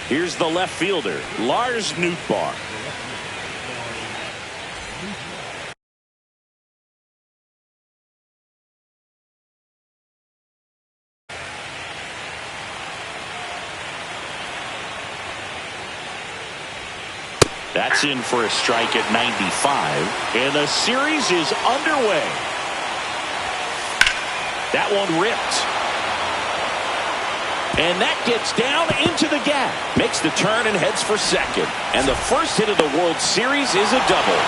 Here's the left fielder, Lars Nootbaar. That's in for a strike at 95, and the series is underway. That one ripped. And that gets down into the gap. Makes the turn and heads for second. And the first hit of the World Series is a double.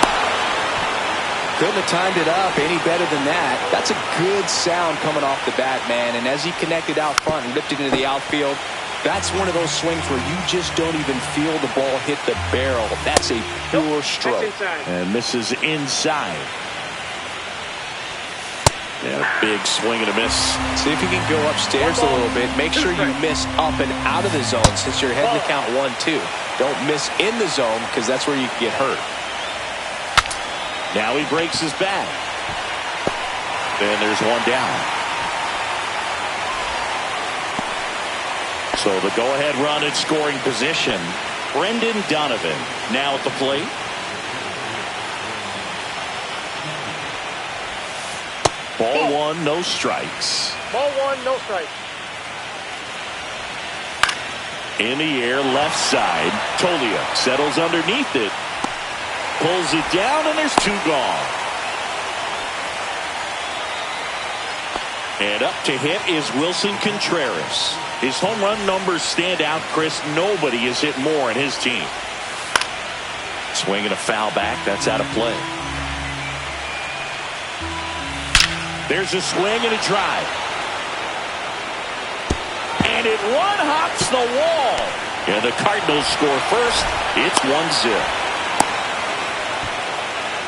Couldn't have timed it up any better than that. That's a good sound coming off the bat, man. And as he connected out front and ripped it into the outfield, that's one of those swings where you just don't even feel the ball hit the barrel. That's a pure stroke. And misses inside. Yeah, big swing and a miss. See if you can go upstairs a little bit. Make sure you miss up and out of the zone since you're heading to count 1-2. Don't miss in the zone because that's where you can get hurt. Now he breaks his bat. And there's one down. So the go-ahead run in scoring position. Brendan Donovan now at the plate. Ball one, no strikes. Ball one, no strikes. In the air, left side. Tolia settles underneath it. Pulls it down, and there's two gone. And up to hit is Wilson Contreras. His home run numbers stand out, Chris. Nobody has hit more in his team. Swinging a foul back. That's out of play. There's a swing and a drive. And it one-hops the wall. And the Cardinals score first. It's 1-0.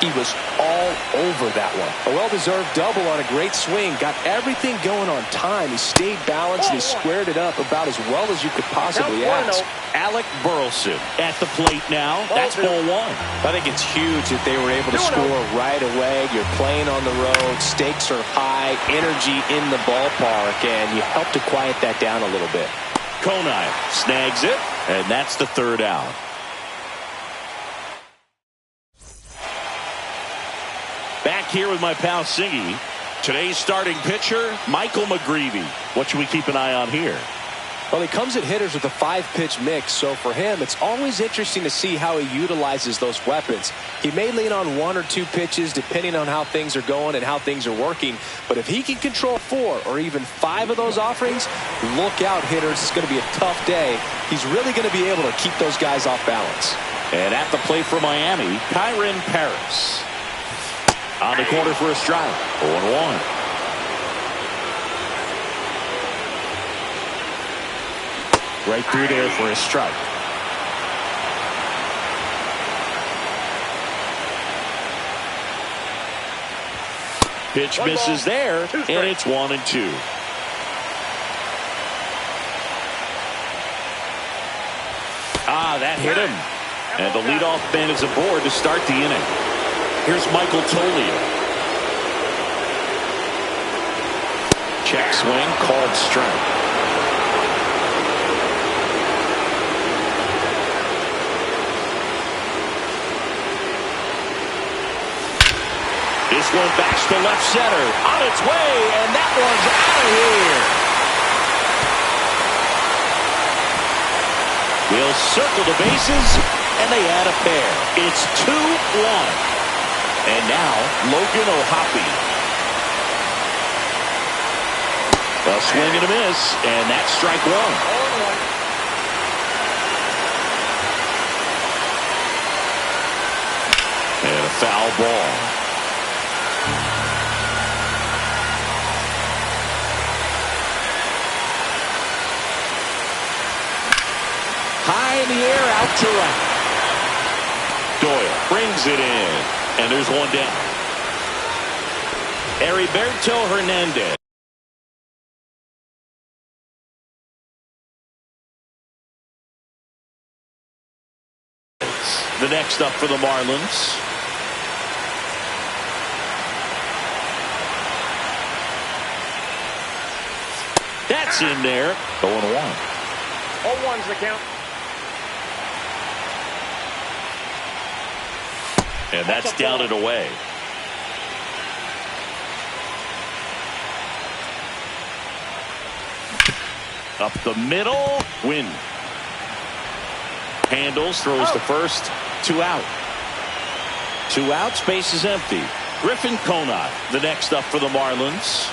He was all over that one. A well-deserved double on a great swing. Got everything going on time. He stayed balanced and he squared it up about as well as you could possibly ask. Alec Burleson at the plate now. That's ball one. I think it's huge that they were able to score right away. You're playing on the road. Stakes are high. Energy in the ballpark. And you help to quiet that down a little bit. Konai snags it. And that's the third out. Back here with my pal Siggy. Today's starting pitcher, Michael McGreevy. What should we keep an eye on here? Well, he comes at hitters with a 5-pitch mix, so for him, it's always interesting to see how he utilizes those weapons. He may lean on 1 or 2 pitches depending on how things are going and how things are working, but if he can control 4 or even 5 of those offerings, look out, hitters. It's going to be a tough day. He's really going to be able to keep those guys off balance. And at the plate for Miami, Kyren Paris. On the corner for a strike. 0-1. Right through there for a strike. Pitch misses there, and it's 1-2. That hit him. And the leadoff man is aboard to start the inning. Here's Michael Tolia. Check swing, called strike. This one backs to left center. On its way, and that one's out of here. He'll circle the bases, and they add a pair. It's 2-1. And now, Logan O'Hoppe. A swing and a miss, and that's strike one. And a foul ball. High in the air, out to right. Doyle brings it in. And there's one down. Heriberto Hernandez. The next up for the Marlins. That's in there. 0-1. 0-1's the count. And that's down and away. Up the middle, Wynn. Handles, throws to first, 2 out. 2 out, space is empty. Griffin Conant, the next up for the Marlins.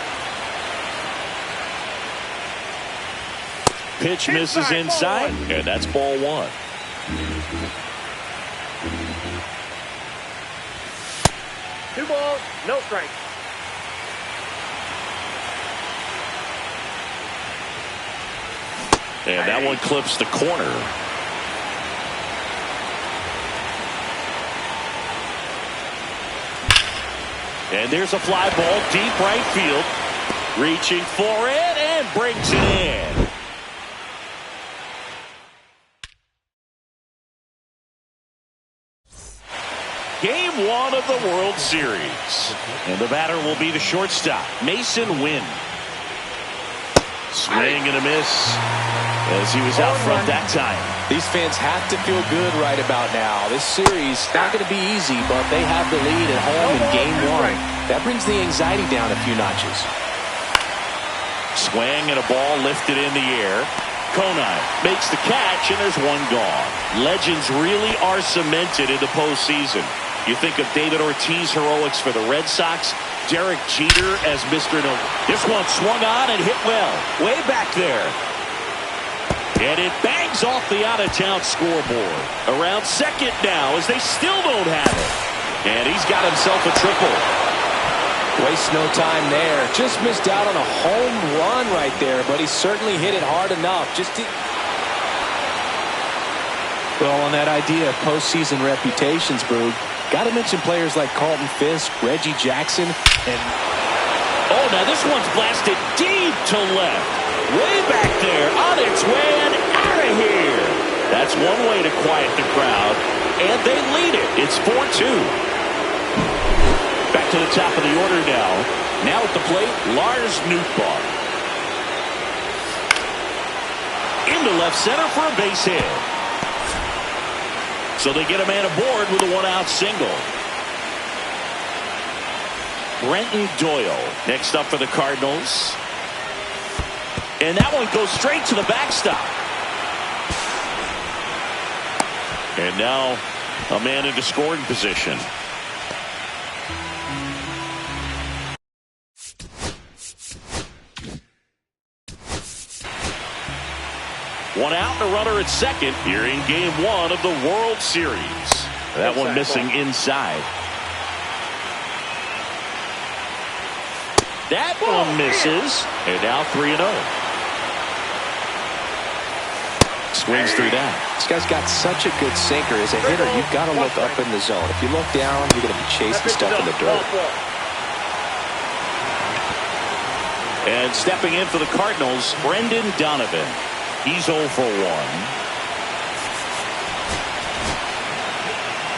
Pitch misses inside, and that's ball 1. Two balls, no strikes. And that one clips the corner. And there's a fly ball deep right field. Reaching for it and brings it in. Game 1 of the World Series. And the batter will be the shortstop, Mason Wynn. Swing and a miss as he was out front that time. These fans have to feel good right about now. This series not going to be easy, but they have the lead at home in game 1. That brings the anxiety down a few notches. Swing and a ball lifted in the air. Conant makes the catch, and there's one gone. Legends really are cemented in the postseason. You think of David Ortiz heroics for the Red Sox, Derek Jeter as Mr. No. This one swung on and hit well, way back there. And it bangs off the out-of-town scoreboard. Around second now as they still don't have it. And he's got himself a triple. Waste no time there. Just missed out on a home run right there, but he certainly hit it hard enough. Well, on that idea of postseason reputations, Boog, got to mention players like Carlton Fisk, Reggie Jackson, and... Oh, now this one's blasted deep to left. Way back there, on its way and out of here. That's one way to quiet the crowd, and they lead it. It's 4-2. Back to the top of the order now. Now at the plate, Lars Nootbaar. Into left center for a base hit. So they get a man aboard with a 1-out single. Brenton Doyle next up for the Cardinals. And that one goes straight to the backstop. And now a man into scoring position. One out and a runner at second here in game 1 of the World Series. That one missing inside. That one misses. And now 3-0. Swings through that. This guy's got such a good sinker. As a hitter, you've got to look up in the zone. If you look down, you're going to be chasing stuff in the dirt. And stepping in for the Cardinals, Brendan Donovan. He's 0 for 1.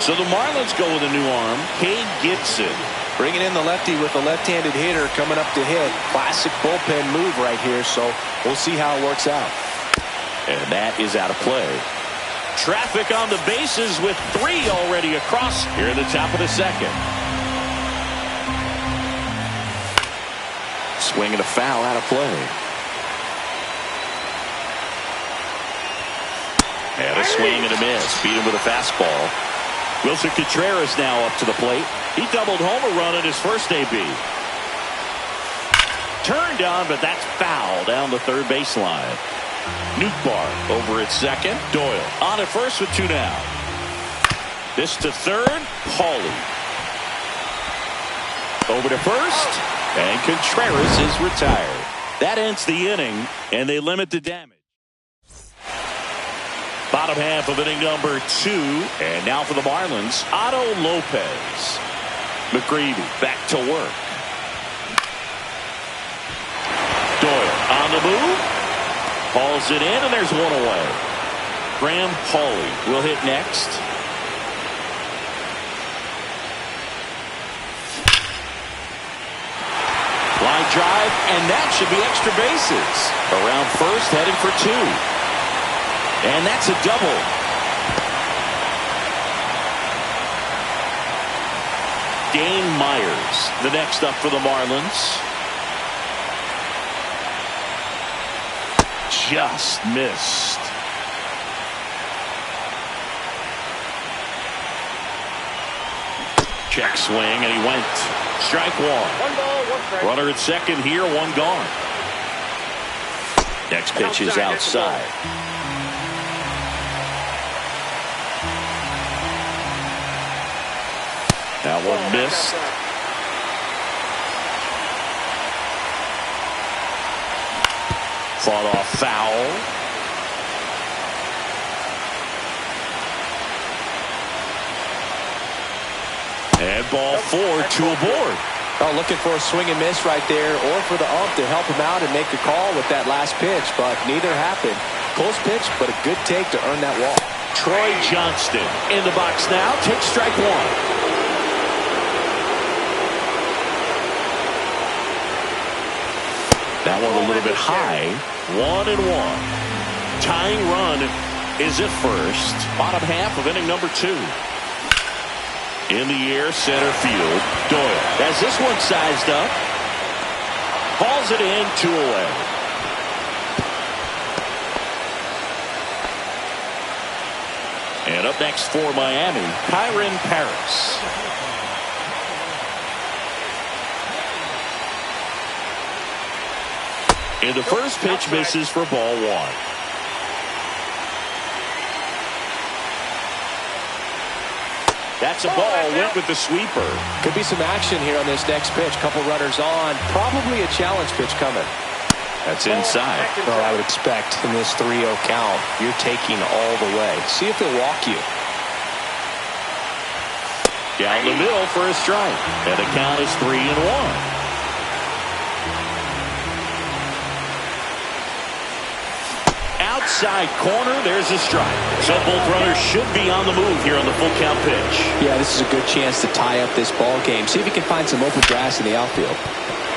So the Marlins go with a new arm, Cade Gibson. Bringing in the lefty with a left-handed hitter coming up to hit. Classic bullpen move right here, so we'll see how it works out. And that is out of play. Traffic on the bases with 3 already across here in the top of the second. Swing and a foul out of play. And a swing and a miss. Beat him with a fastball. Wilson Contreras now up to the plate. He doubled home a run at his first AB. Turned on, but that's foul down the third baseline. Nootbaar over at second. Doyle on at first with 2 down. This to third. Pauly over to first. And Contreras is retired. That ends the inning, and they limit the damage. Bottom half of inning number 2. And now for the Marlins, Otto Lopez. McGreevy back to work. Doyle on the move. Hauls it in, and there's one away. Graham Pauly will hit next. Line drive, and that should be extra bases. Around first, heading for 2. And that's a double. Dane Myers, the next up for the Marlins. Just missed. Check swing, and he went. Strike one. One ball, one strike. Runner at second here, one gone. Next pitch is outside. That one missed. Fought off foul. And ball 4, 2 aboard. Oh, looking for a swing and miss right there, or for the ump to help him out and make a call with that last pitch, but neither happened. Close pitch, but a good take to earn that walk. Troy Johnston in the box now. Takes strike one. That one a little bit high. 1-1. Tying run is at first. Bottom half of inning number 2. In the air, center field. Doyle has this one sized up. Hauls it in, 2 away. And up next for Miami, Kyron Paris. And the first pitch misses for ball 1. That's a ball, went with the sweeper. Could be some action here on this next pitch. Couple runners on. Probably a challenge pitch coming. That's inside. Well, I would expect in this 3-0 count, you're taking all the way. See if they'll walk you. Down the middle for a strike. And the count is 3-1. Outside corner, there's a strike. So both runners should be on the move here on the full count pitch. Yeah, this is a good chance to tie up this ball game. See if he can find some open grass in the outfield.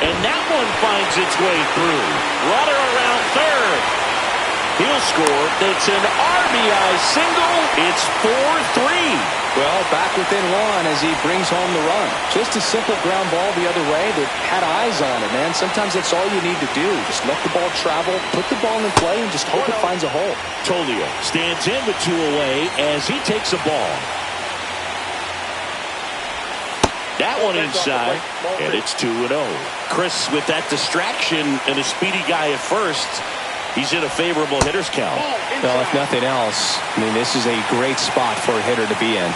And that one finds its way through. Runner around third. He'll score. It's an RBI single. It's 4-3. Well, back within 1 as he brings home the run. Just a simple ground ball the other way that had eyes on it, man. Sometimes that's all you need to do. Just let the ball travel, put the ball in play, and just hope it finds a hole. Tolio stands in with 2 away as he takes a ball. That one inside, and it's 2-0. Chris, with that distraction and a speedy guy at first, he's in a favorable hitter's count. Well, if nothing else, I mean, this is a great spot for a hitter to be in.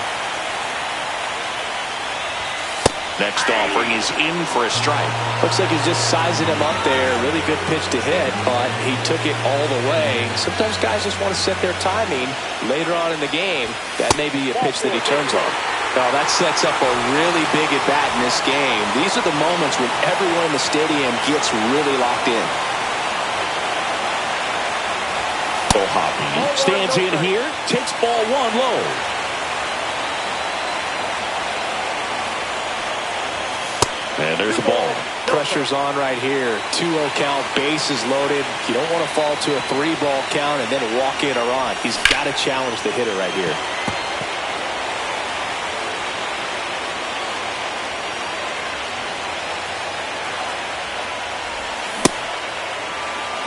Next offering is in for a strike. Looks like he's just sizing him up there. Really good pitch to hit, but he took it all the way. Sometimes guys just want to set their timing later on in the game. That may be a pitch that he turns on. Well, that sets up a really big at-bat in this game. These are the moments when everyone in the stadium gets really locked in. Hoppy stands in here, takes ball 1 low. And there's a ball. Pressure's on right here. 2-0 count, bases loaded. You don't want to fall to a 3-ball count and then walk in or on. He's got to challenge the hitter right here.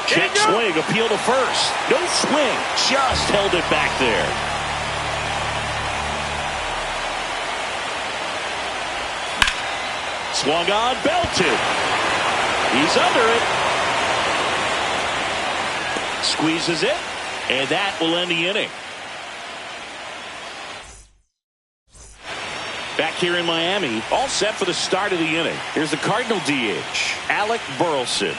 Check swing, appeal to first. No swing, just held it back there. Swung on, belted. He's under it. Squeezes it, and that will end the inning. Back here in Miami, all set for the start of the inning. Here's the Cardinal DH, Alec Burleson.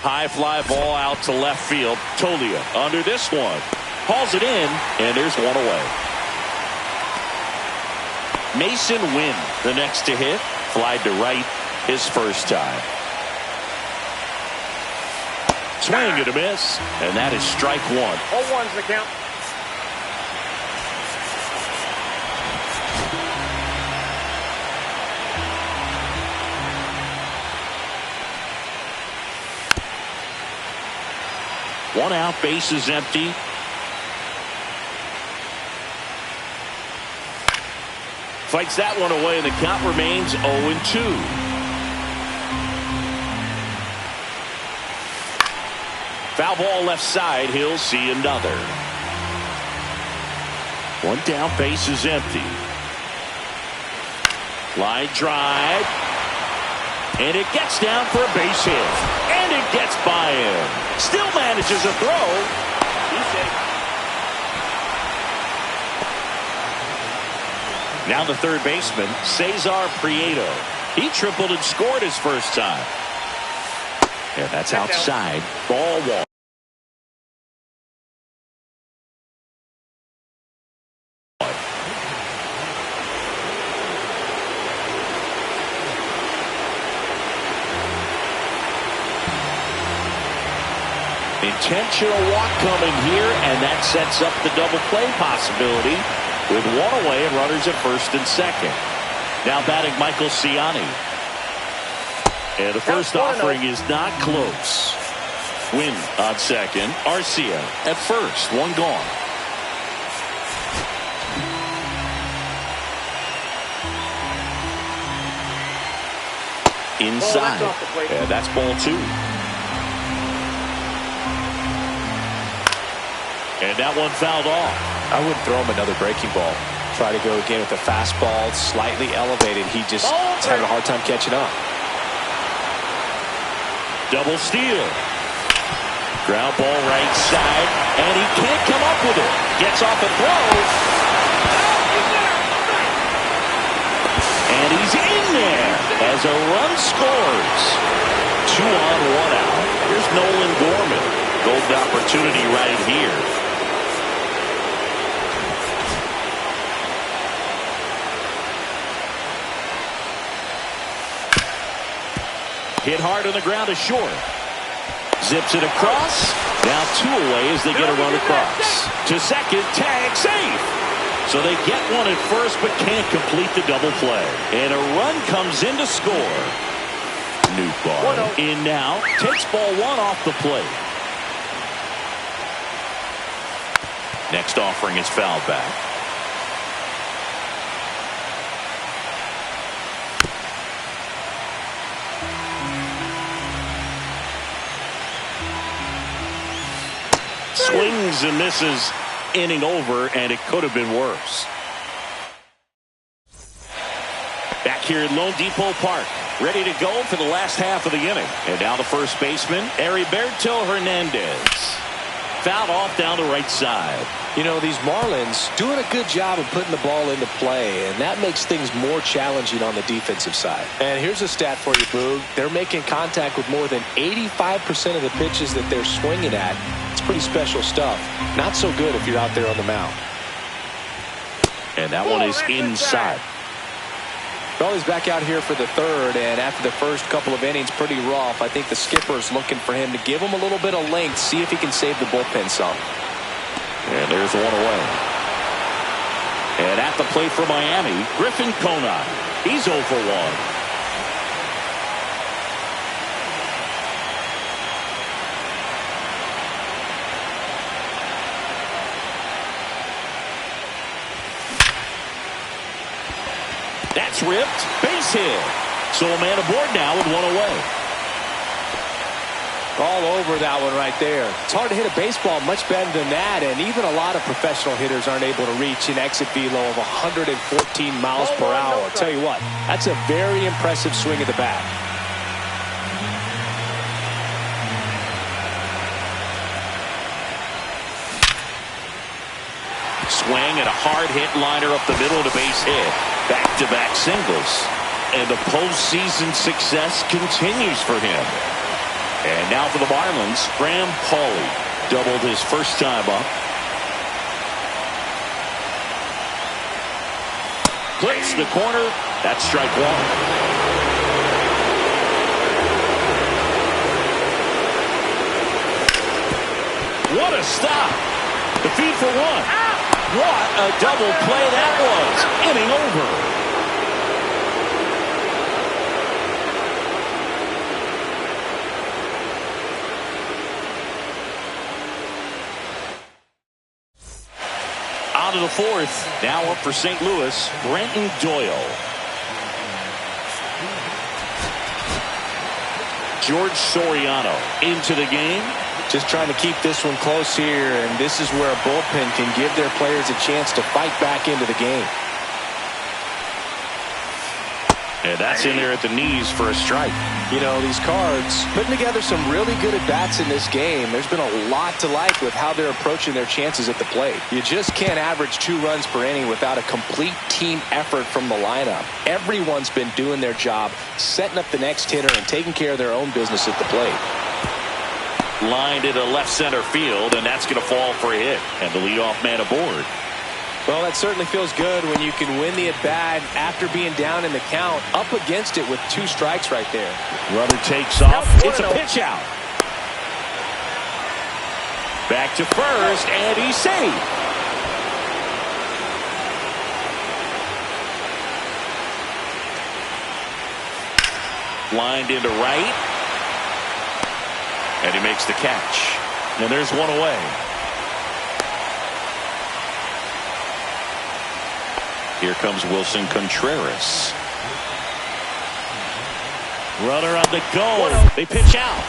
High fly ball out to left field. Tolio under this one. Hauls it in, and there's 1 away. Mason Wynn, the next to hit. Flied to right his first time. Swing and a miss, and that is strike 1. 0-1's the count. One out, base is empty. Fights that one away, and the count remains 0-2. Foul ball left side. He'll see another. One down, base is empty. Line drive. And it gets down for a base hit. And it gets by him. Still manages a throw. He's safe. Now the third baseman, Cesar Prieto. He tripled and scored his first time. And that's outside. Ball one. Intentional walk coming here, and that sets up the double play possibility with one away and runners at first and second. Now batting Michael Ciani. And the first offering is not close. Win on second. Arcia at first. One gone. Inside. And that's ball two. And that one fouled off. I wouldn't throw him another breaking ball. Try to go again with a fastball, slightly elevated. He just is having a hard time catching up. Double steal. Ground ball right side, and he can't come up with it. Gets off and throws. And he's in there as a run scores. 2 on, 1 out. Here's Nolan Gorman. Golden opportunity right here. Hit hard on the ground is short. Zips it across. Now 2 away as they get a run across. To second, tag, safe. So they get one at first but can't complete the double play. And a run comes in to score. Newbar in now. Takes ball 1 off the plate. Next offering is fouled back. Swings and misses. Inning over, and it could have been worse. Back here at Lone Depot Park, ready to go for the last half of the inning. And now the first baseman, Heriberto Hernandez. Fouled off down the right side. You know, these Marlins doing a good job of putting the ball into play, and that makes things more challenging on the defensive side. And here's a stat for you, Boog. They're making contact with more than 85% of the pitches that they're swinging at. It's pretty special stuff. Not so good if you're out there on the mound. And that one is inside. Well, he's back out here for the third, and after the first couple of innings, pretty rough. I think the skipper's looking for him to give him a little bit of length, see if he can save the bullpen some. And there's one away. And at the plate for Miami, Griffin Conine. He's 0 for 1. That's ripped. Base hit. So a man aboard now with 1 away. All over that one right there. It's hard to hit a baseball much better than that, and even a lot of professional hitters aren't able to reach an exit velo of 114 miles per hour. I'll tell you what, that's a very impressive swing of the bat. Swing and a hard hit liner up the middle of the base hit. Back-to-back singles. And the postseason success continues for him. And now for the Marlins, Graham Pauley doubled his first time up. Clicks the corner. That's strike 1. What a stop. The feed for 1. What a double play that was. Inning over. Out of the fourth. Now up for St. Louis, Brenton Doyle. George Soriano into the game. Just trying to keep this one close here, and this is where a bullpen can give their players a chance to fight back into the game. And that's in there at the knees for a strike. You know, these Cards putting together some really good at-bats in this game. There's been a lot to like with how they're approaching their chances at the plate. You just can't average 2 runs per inning without a complete team effort from the lineup. Everyone's been doing their job, setting up the next hitter and taking care of their own business at the plate. Lined into left center field, and that's going to fall for a hit. And the leadoff man aboard. Well, that certainly feels good when you can win the at-bat after being down in the count, up against it with 2 strikes right there. Runner takes off. It's a pitch out. Back to first, and he's safe. Lined into right. And he makes the catch. And there's one away. Here comes Wilson Contreras. Runner on the go. They pitch out.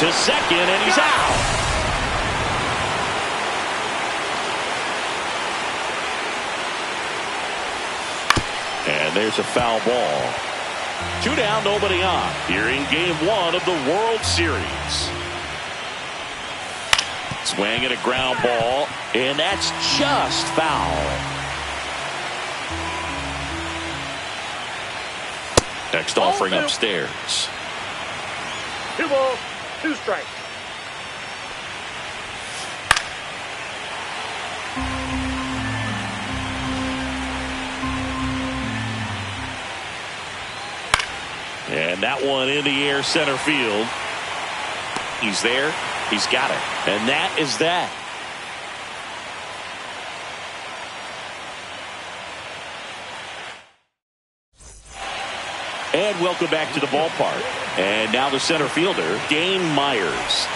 To second, and he's out. And there's a foul ball. 2 down, nobody on. Here in game 1 of the World Series. Swing and a ground ball, and that's just foul. Next offering upstairs. 2 balls, 2 strikes. And that one in the air center field. He's there. He's got it. And that is that. And welcome back to the ballpark. And now the center fielder, Dane Myers.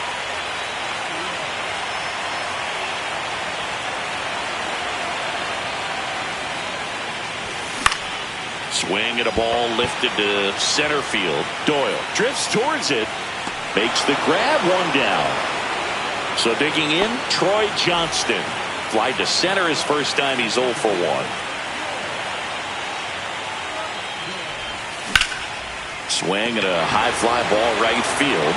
Swing at a ball lifted to center field. Doyle drifts towards it. Makes the grab, 1 down. So digging in, Troy Johnston. Fly to center his first time. He's 0 for 1. Swing and a high fly ball right field.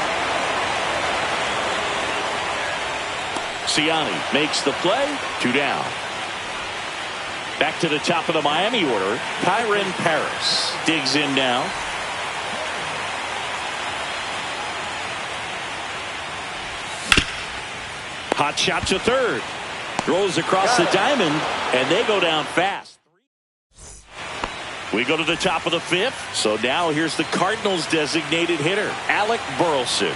Ciani makes the play. 2 down. Back to the top of the Miami order. Kyren Paris digs in now. Hot shot to third. Throws across the diamond, and they go down fast. We go to the top of the 5th. So now here's the Cardinals' designated hitter, Alec Burleson.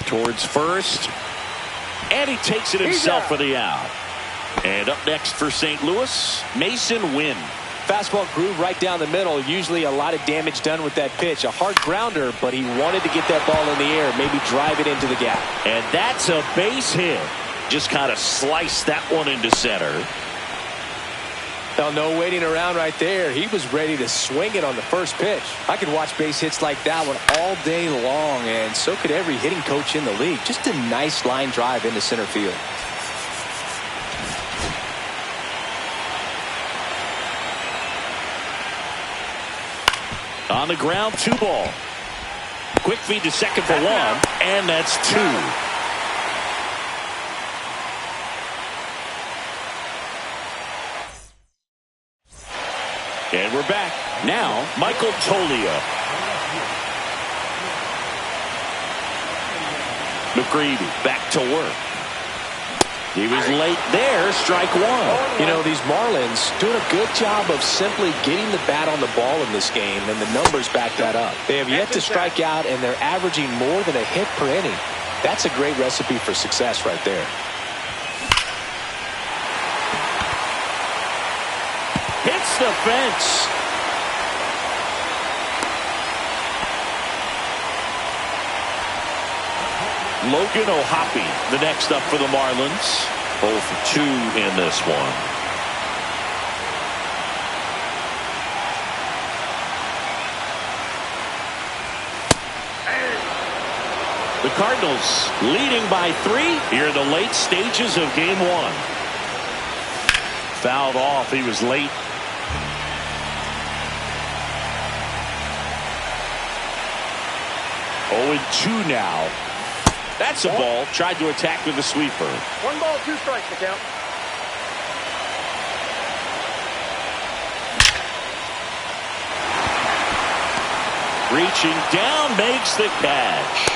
Towards first. And he takes it himself for the out. And up next for St. Louis, Mason Wynn. Fastball groove right down the middle. Usually a lot of damage done with that pitch. A hard grounder, but he wanted to get that ball in the air, maybe drive it into the gap. And that's a base hit. Just kind of sliced that one into center. Well, no waiting around right there. He was ready to swing it on the first pitch. I could watch base hits like that one all day long, and so could every hitting coach in the league. Just a nice line drive into center field. On the ground, 2 ball. Quick feed to second for 1, and that's 2. And we're back. Now, Michael Toglia. McGreevy back to work. He was late there, strike 1. You know, these Marlins doing a good job of simply getting the bat on the ball in this game, and the numbers back that up. They have yet to strike out, and they're averaging more than a hit per inning. That's a great recipe for success right there. Hits the fence. Logan O'Hoppe, the next up for the Marlins. 0 for 2 in this one. The Cardinals leading by 3 here in the late stages of game 1. Fouled off. He was late. Oh, and 2 now. That's a ball. Tried to attack with a sweeper. 1 ball, 2 strikes, the count. Reaching down, makes the catch.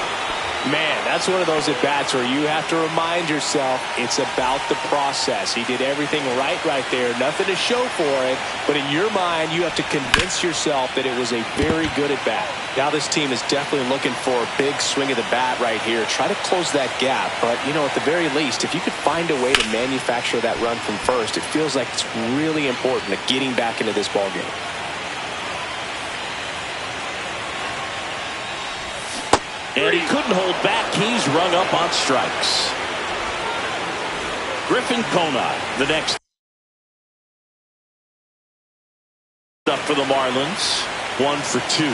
Man, that's one of those at-bats where you have to remind yourself it's about the process. He did everything right there. Nothing to show for it. But in your mind, you have to convince yourself that it was a very good at-bat. Now this team is definitely looking for a big swing of the bat right here. Try to close that gap. But, you know, at the very least, if you could find a way to manufacture that run from first, it feels like it's really important to getting back into this ballgame. And he couldn't hold back. He's rung up on strikes. Griffin Conine, the next up for the Marlins. 1 for 2.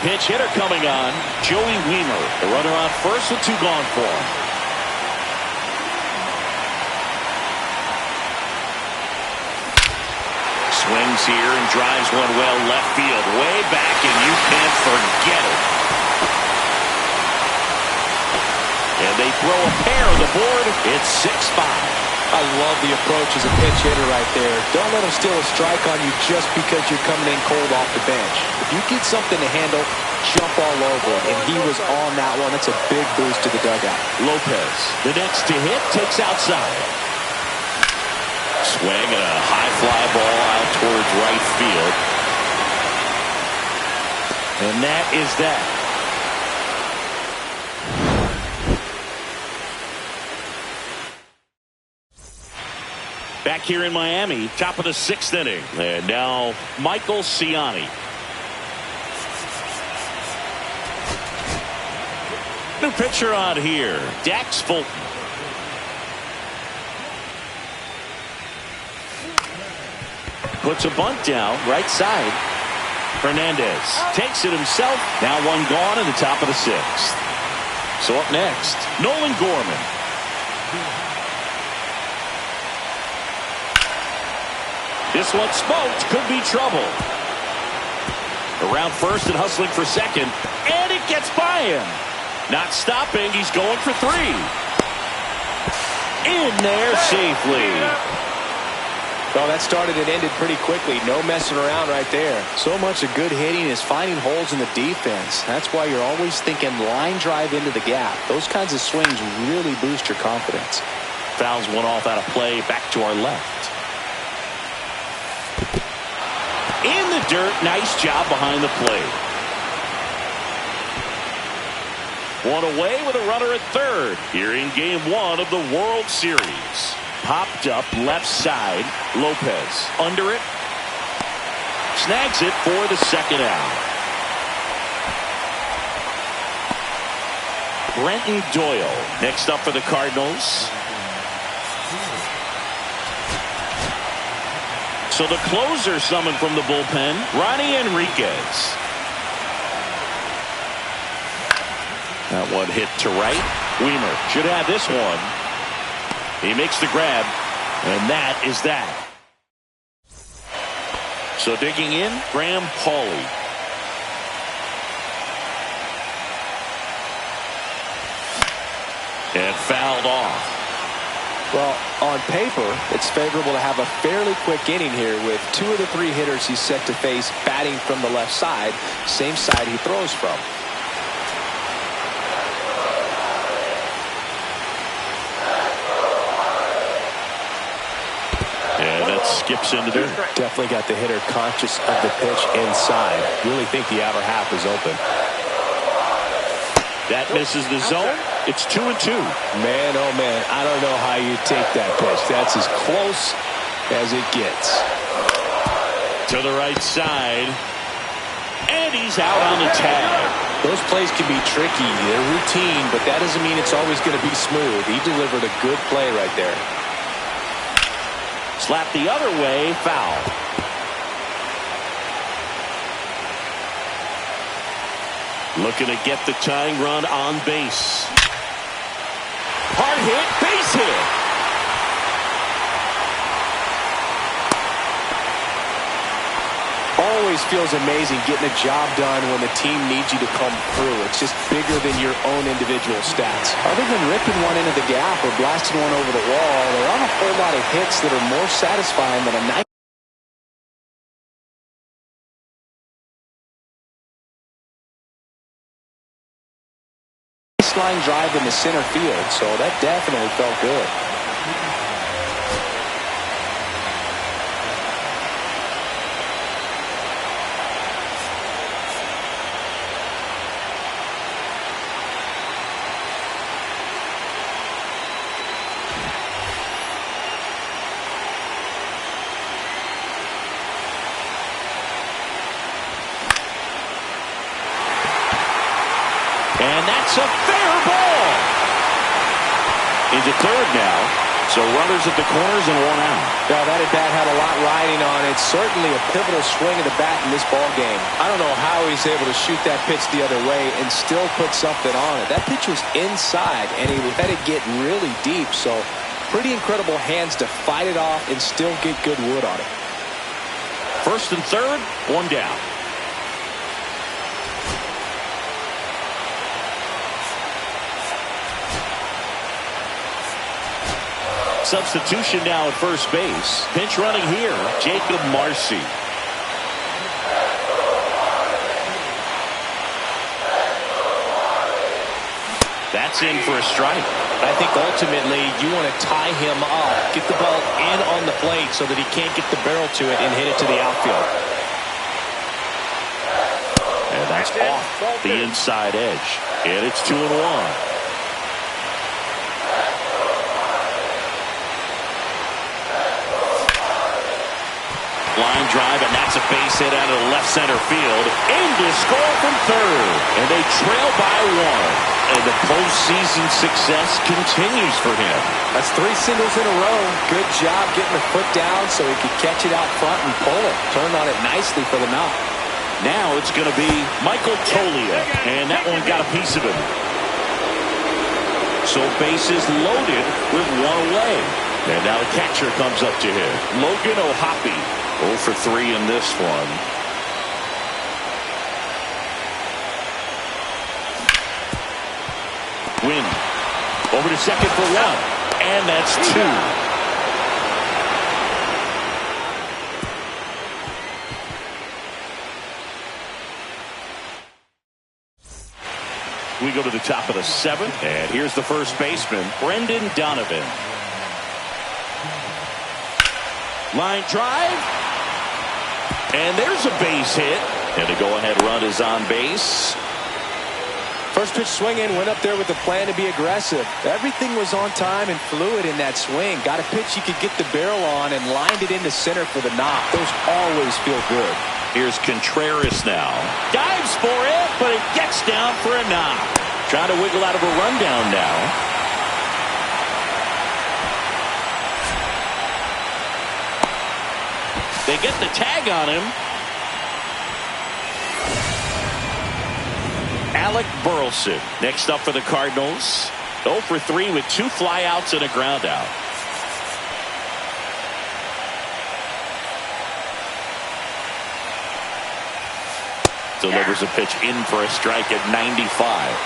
Pitch hitter coming on. Joey Wiemer, the runner on first with 2 gone for him. Swings here and drives one well left field, way back, and you can't forget it. And they throw a pair on the board. It's 6-5. I love the approach as a pinch hitter right there. Don't let him steal a strike on you just because you're coming in cold off the bench. If you get something to handle, jump all over it. And he was on that one. That's a big boost to the dugout. Lopez, the next to hit, takes outside. Swing and a high fly ball out towards right field. And that is that. Back here in Miami, top of the 6th inning. And now Michael Ciani. New pitcher on here, Dax Fulton. Puts a bunt down, right side. Hernandez takes it himself. Now 1 gone in the top of the 6th. So up next, Nolan Gorman. This one smoked, could be trouble. Around first and hustling for second, and it gets by him. Not stopping, he's going for 3. In there safely. Well, that started and ended pretty quickly. No messing around right there. So much of good hitting is finding holes in the defense. That's why you're always thinking line drive into the gap. Those kinds of swings really boost your confidence. Fouls one off out of play, back to our left. In the dirt, nice job behind the plate. One away with a runner at third here in game 1 of the World Series. Popped up left side. Lopez under it. Snags it for the 2nd out. Brenton Doyle next up for the Cardinals. So the closer summoned from the bullpen, Ronnie Enriquez. That one hit to right. Wiemer should have this one. He makes the grab, and that is that. So digging in, Graham Pauley. And fouled off. Well, on paper, it's favorable to have a fairly quick inning here with 2 of the 3 hitters he's set to face batting from the left side, same side he throws from. Skips into there. Definitely got the hitter conscious of the pitch inside. Really think the outer half is open. That misses the zone. It's 2-2. Man, oh man, I don't know how you take that pitch. That's as close as it gets. To the right side. And he's out on the tag. Those plays can be tricky. They're routine, but that doesn't mean it's always going to be smooth. He delivered a good play right there. Slap the other way, foul. Looking to get the tying run on base. Hard hit, base hit. Always feels amazing getting a job done when the team needs you to come through. It's just bigger than your own individual stats. Other than ripping one into the gap or blasting one over the wall, there aren't a whole lot of hits that are more satisfying than a nice line drive in the center field, so that definitely felt good. And that's a fair ball. Into third now. So runners at the corners and one out. Yeah, that at bat had a lot riding on it. Certainly a pivotal swing of the bat in this ball game. I don't know how he's able to shoot that pitch the other way and still put something on it. That pitch was inside, and he let it get really deep. So pretty incredible hands to fight it off and still get good wood on it. First and third, one down. Substitution now at first base. Pinch running here, Jacob Marcy. That's in for a strike. I think ultimately you want to tie him up, get the ball in on the plate so that he can't get the barrel to it and hit it to the outfield. And that's off the inside edge. And it's 2-1. Line drive, and that's a base hit out of the left center field. In to score from third. And they trail by one. And the postseason success continues for him. That's 3 singles in a row. Good job getting the foot down so he could catch it out front and pull it. Turned on it nicely for the knock. Now it's going to be Michael Tolia. And that one got a piece of him. So bases loaded with one away. And now the catcher comes up to him. Logan O'Hoppe. 0 for 3 in this one. Win. Over to second for one. And that's 2. We go to the top of the 7th. And here's the first baseman, Brendan Donovan. Line drive. And there's a base hit. And the go-ahead run is on base. First pitch swinging, went up there with a plan to be aggressive. Everything was on time and fluid in that swing. Got a pitch he could get the barrel on and lined it into center for the knock. Those always feel good. Here's Contreras now. Dives for it, but it gets down for a knock. Trying to wiggle out of a rundown now. They get the tag on him. Alec Burleson next up for the Cardinals. 0 for 3 with 2 flyouts and a ground out. Delivers a pitch in for a strike at 95.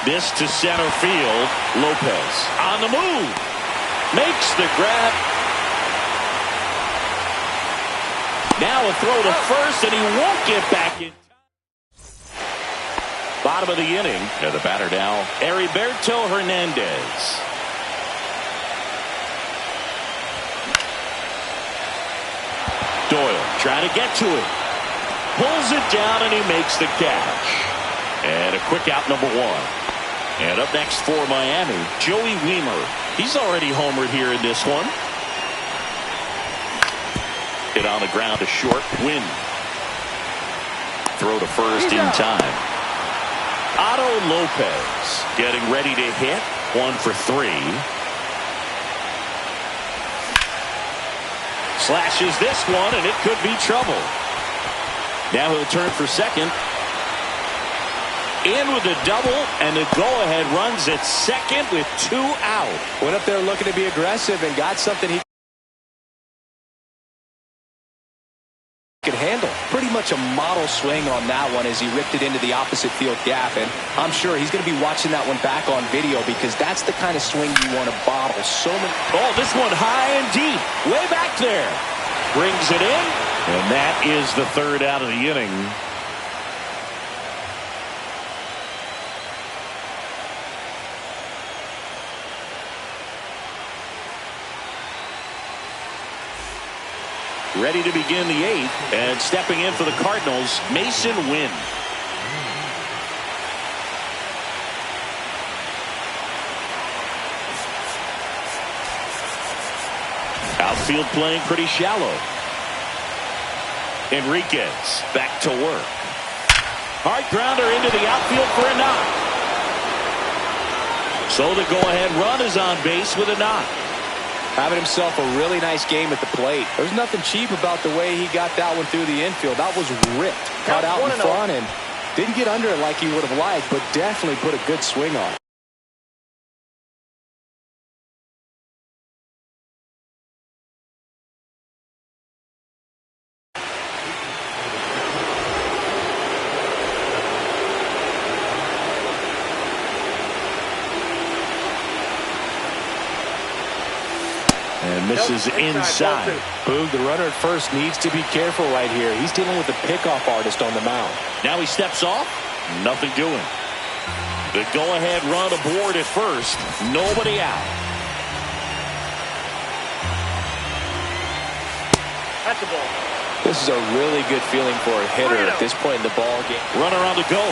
This to center field. Lopez on the move. Makes the grab. Now a throw to first, and he won't get back in. Bottom of the inning. And the batter now, Heriberto Hernandez. Doyle trying to get to it. Pulls it down, and he makes the catch. And a quick out, number 1. And up next for Miami, Joey Wiemer. He's already homered here in this one. Hit on the ground, a short win. Throw to first in time. Otto Lopez getting ready to hit. 1 for 3. Slashes this one, and it could be trouble. Now he'll turn for second. In with a double, and the go-ahead runs at second with 2 out. Went up there looking to be aggressive and got something he could handle. Pretty much a model swing on that one as he ripped it into the opposite field gap, and I'm sure he's going to be watching that one back on video because that's the kind of swing you want to bottle. Oh, this one high and deep, way back there. Brings it in, and that is the 3rd out of the inning. Ready to begin the 8th, and stepping in for the Cardinals, Mason Wynn. Outfield playing pretty shallow. Enriquez back to work. Hard grounder into the outfield for a knock. So the go-ahead run is on base with a knock. Having himself a really nice game at the plate. There's nothing cheap about the way he got that one through the infield. That was ripped. Cut out in front and didn't get under it like he would have liked, but definitely put a good swing on it. And misses inside. Boog, the runner at first needs to be careful right here. He's dealing with a pickoff artist on the mound. Now he steps off. Nothing doing. The go-ahead run aboard at first. Nobody out. That's a ball. This is a really good feeling for a hitter at this point in the ball game. Runner on the go.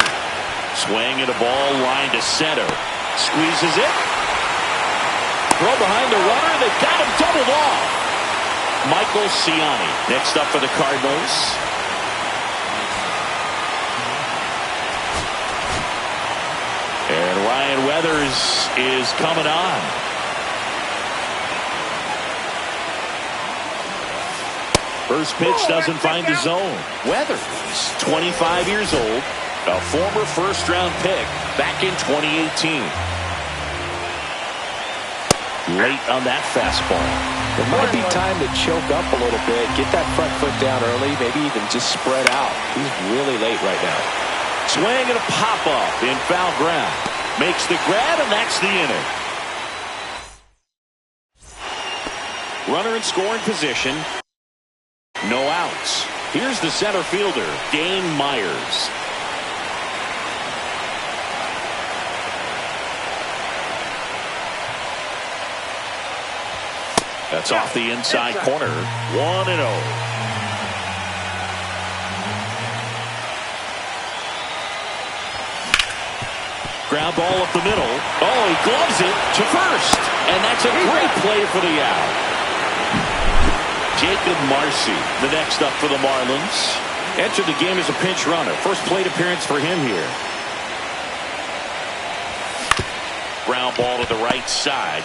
Swing and a ball line to center. Squeezes it. Throw behind the runner. They've got him doubled off. Michael Ciani next up for the Cardinals. And Ryan Weathers is coming on. First pitch doesn't find the zone. Weathers, 25 years old, a former first-round pick back in 2018. Late on that fastball. It might be time to choke up a little bit, get that front foot down early, maybe even just spread out. He's really late right now. Swing and a pop-up in foul ground. Makes the grab, and that's the inning. Runner in scoring position. No outs. Here's the center fielder, Dane Myers. That's off the inside corner. 1-0. Ground ball up the middle. Oh, he gloves it to first. And that's a great play for the out. Jacob Marcy, the next up for the Marlins. Entered the game as a pinch runner. First plate appearance for him here. Ground ball to the right side.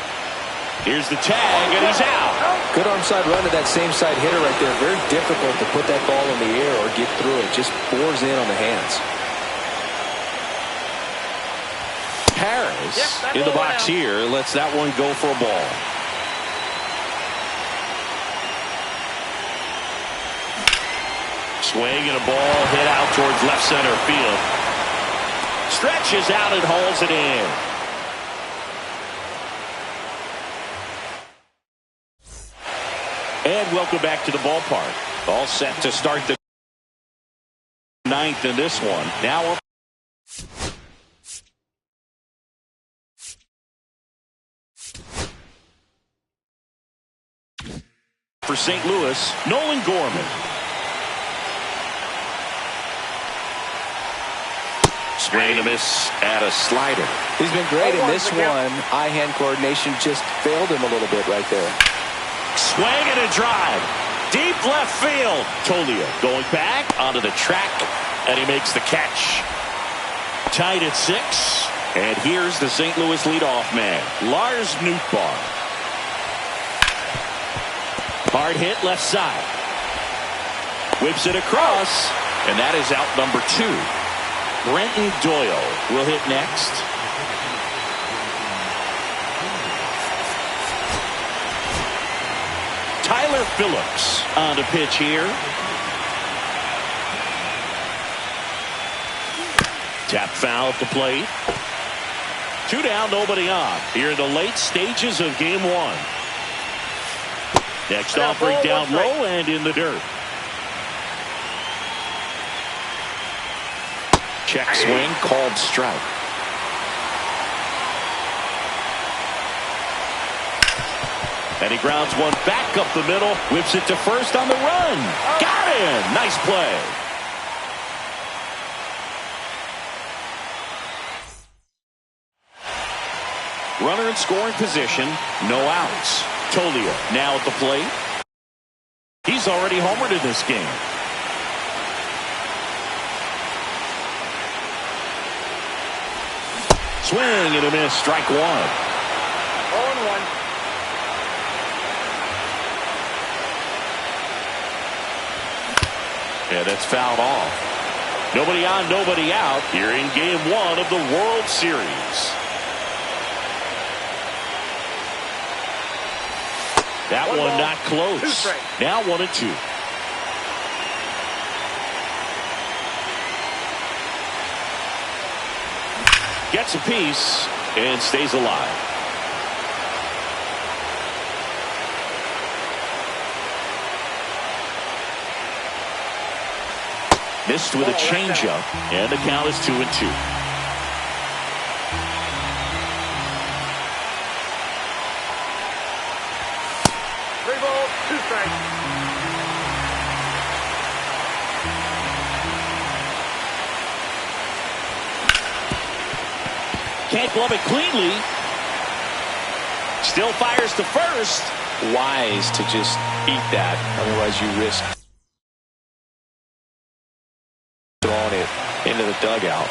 Here's the tag, and he's out. Good arm side run to that same side hitter right there. Very difficult to put that ball in the air or get through it. Just bores in on the hands. Harris in the box here. Lets that one go for a ball. Swing and a ball hit out towards left center field. Stretches out and hauls it in. And welcome back to the ballpark. All set to start the 9th in this one. Now for St. Louis, Nolan Gorman. Swing and a miss at a slider. He's been great in this one. Eye-hand coordination just failed him a little bit right there. Swing and a drive. Deep left field. Tolia going back onto the track, and he makes the catch. Tied at 6. And here's the St. Louis leadoff man, Lars Nootbaar. Hard hit left side. Whips it across, and that is out number 2. Brenton Doyle will hit next. Tyler Phillips on the pitch here. Tap foul at the plate. 2 down, nobody on. Here in the late stages of game 1. Next offering down low and in the dirt. Check swing, called strike. And he grounds one back up the middle. Whips it to first on the run. Got him. Nice play. Runner in scoring position. No outs. Tolia now at the plate. He's already homered in this game. Swing and a miss. Strike 1. 0-1. Yeah, that's fouled off. Nobody on, nobody out here in game 1 of the World Series. That one not close. Now 1-2. Gets a piece and stays alive. Missed with a changeup, and the count is 2-2. Can't glove it cleanly. Still fires to first. Wise to just eat that. Otherwise you risk throwing it into the dugout.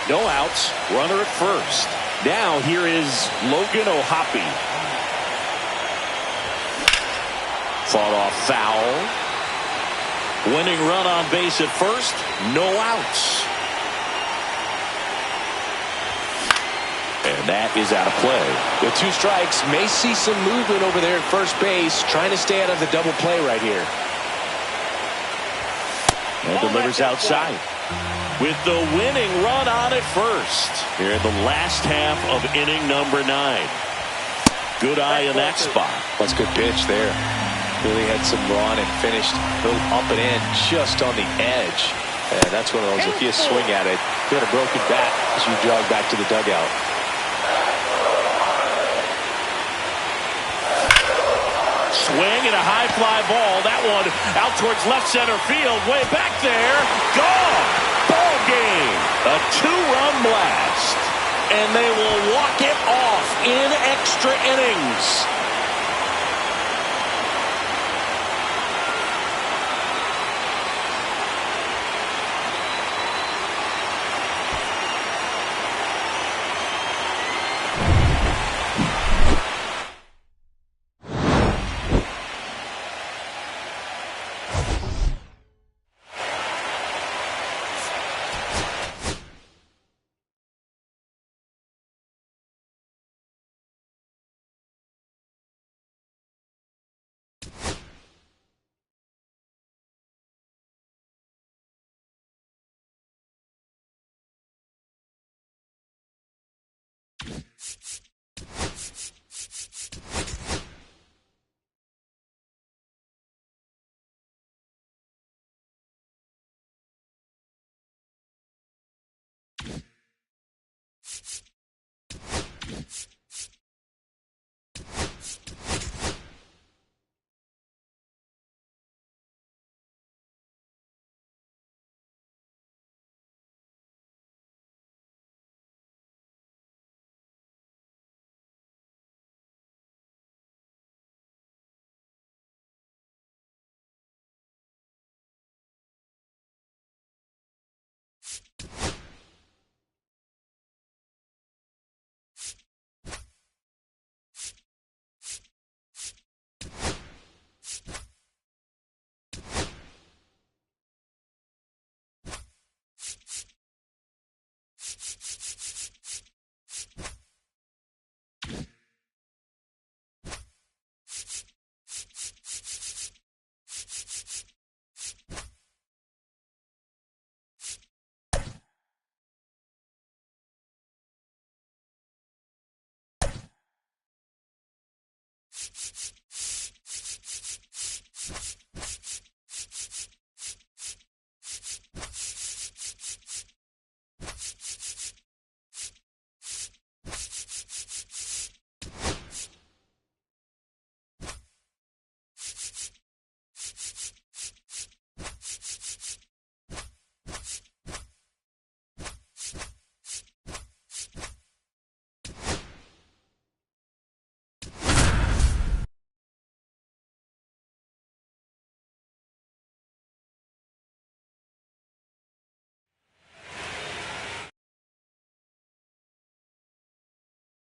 No outs. Runner at first. Now here is Logan O'Hoppe. Fought off foul. Winning run on base at first. No outs. And that is out of play. With 2 strikes, may see some movement over there at first base, trying to stay out of the double play right here. And delivers outside. With the winning run on at first. Here in the last half of inning number 9. Good eye in that spot. That's a good pitch there. Really had some run and finished a little up and in just on the edge. And that's one of those, if you swing at it, you had a broken bat as you jog back to the dugout. Swing and a high fly ball. That one out towards left center field. Way back there. Gone. Ball game. A 2-run blast. And they will walk it off in extra innings.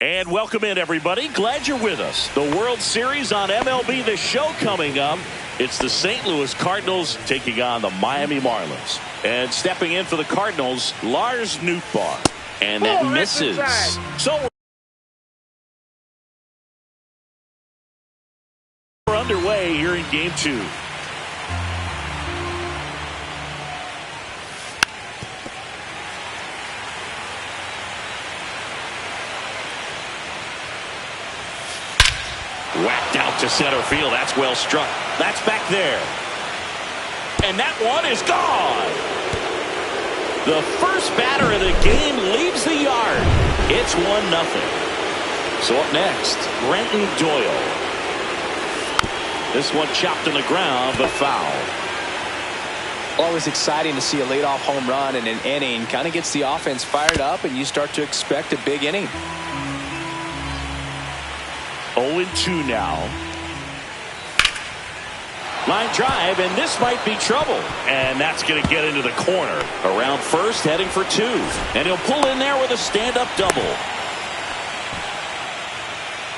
And welcome in, everybody. Glad you're with us. The World Series on MLB The Show coming up. It's the St. Louis Cardinals taking on the Miami Marlins. And stepping in for the Cardinals, Lars Nootbaar. And that misses. So we're underway here in Game 2. Whacked out to center field. That's well struck. That's back there. And that one is gone. The first batter of the game leaves the yard. It's 1-0. So up next, Brenton Doyle. This one chopped on the ground, but foul. Always exciting to see a leadoff home run in an inning. Kind of gets the offense fired up, and you start to expect a big inning. 0-2 now. Line drive, and this might be trouble. And that's going to get into the corner. Around first, heading for 2. And he'll pull in there with a stand-up double.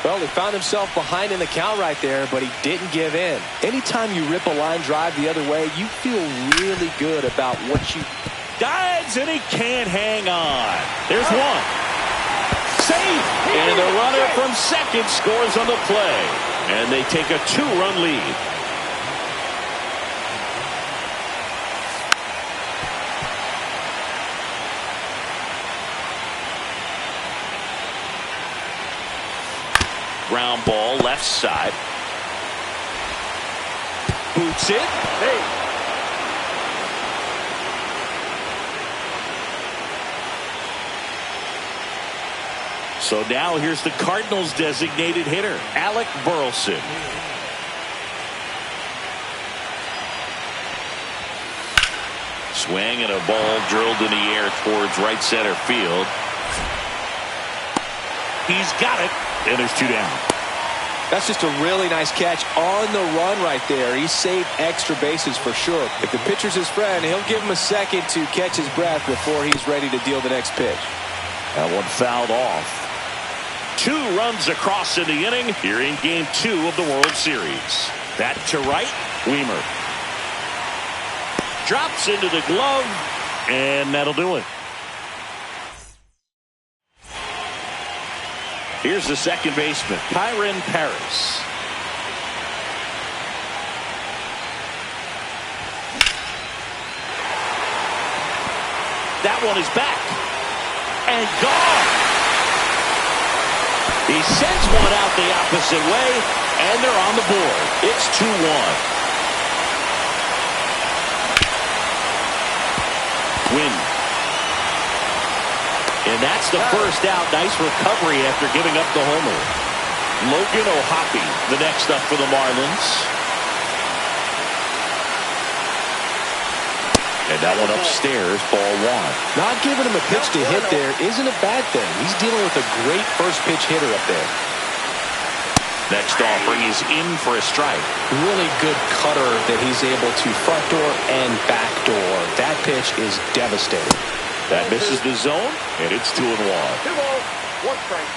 Well, he found himself behind in the count right there, but he didn't give in. Anytime you rip a line drive the other way, you feel really good about what you... Dives, and he can't hang on. There's one. Safe! And the runner from second scores on the play. And they take a 2-run lead. Ground ball, left side. Boots it. Hey. So now here's the Cardinals' designated hitter, Alec Burleson. Swing and a ball drilled in the air towards right center field. He's got it, and there's 2 down. That's just a really nice catch on the run right there. He saved extra bases for sure. If the pitcher's his friend, he'll give him a second to catch his breath before he's ready to deal the next pitch. That one fouled off. 2 runs across in the inning here in Game 2 of the World Series. That to right, Weimer. Drops into the glove, and that'll do it. Here's the second baseman, Kyren Paris. That one is back. And gone. He sends one out the opposite way, and they're on the board. It's 2-1. Win. And that's the first out. Nice recovery after giving up the homer. Logan O'Hoppe, the next up for the Marlins. And that one upstairs, ball 1. Not giving him a pitch to hit there isn't a bad thing. He's dealing with a great first pitch hitter up there. Next offering is in for a strike. Really good cutter that he's able to front door and back door. That pitch is devastating. That misses the zone, and it's 2-1. 2 balls, 1 strike.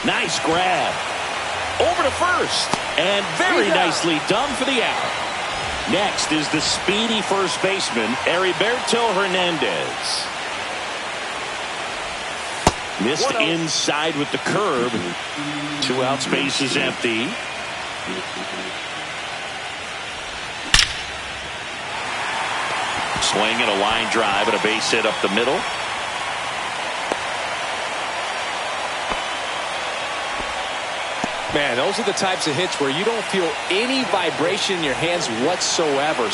Nice grab. Over to first. And very nicely done for the out. Next is the speedy first baseman, Heriberto Hernandez. Missed inside with the curve. 2 out, space is empty. Swing and a line drive and a base hit up the middle. Man, those are the types of hits where you don't feel any vibration in your hands whatsoever.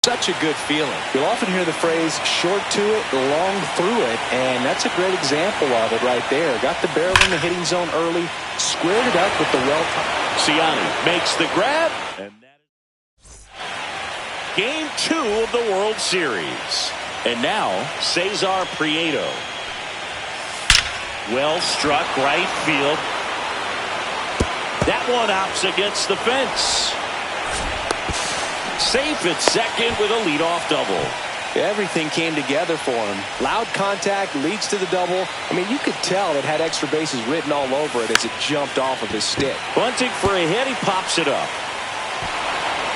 Such a good feeling. You'll often hear the phrase short to it, long through it, and that's a great example of it right there. Got the barrel in the hitting zone early, squared it up with the Ciani makes the grab, and that is Game 2 of the World Series. And now Cesar Prieto. Well struck right field. That one opts against the fence. Safe at second with a leadoff double. Everything came together for him. Loud contact leads to the double. I mean, you could tell it had extra bases written all over it as it jumped off of his stick. Bunting for a hit. He pops it up.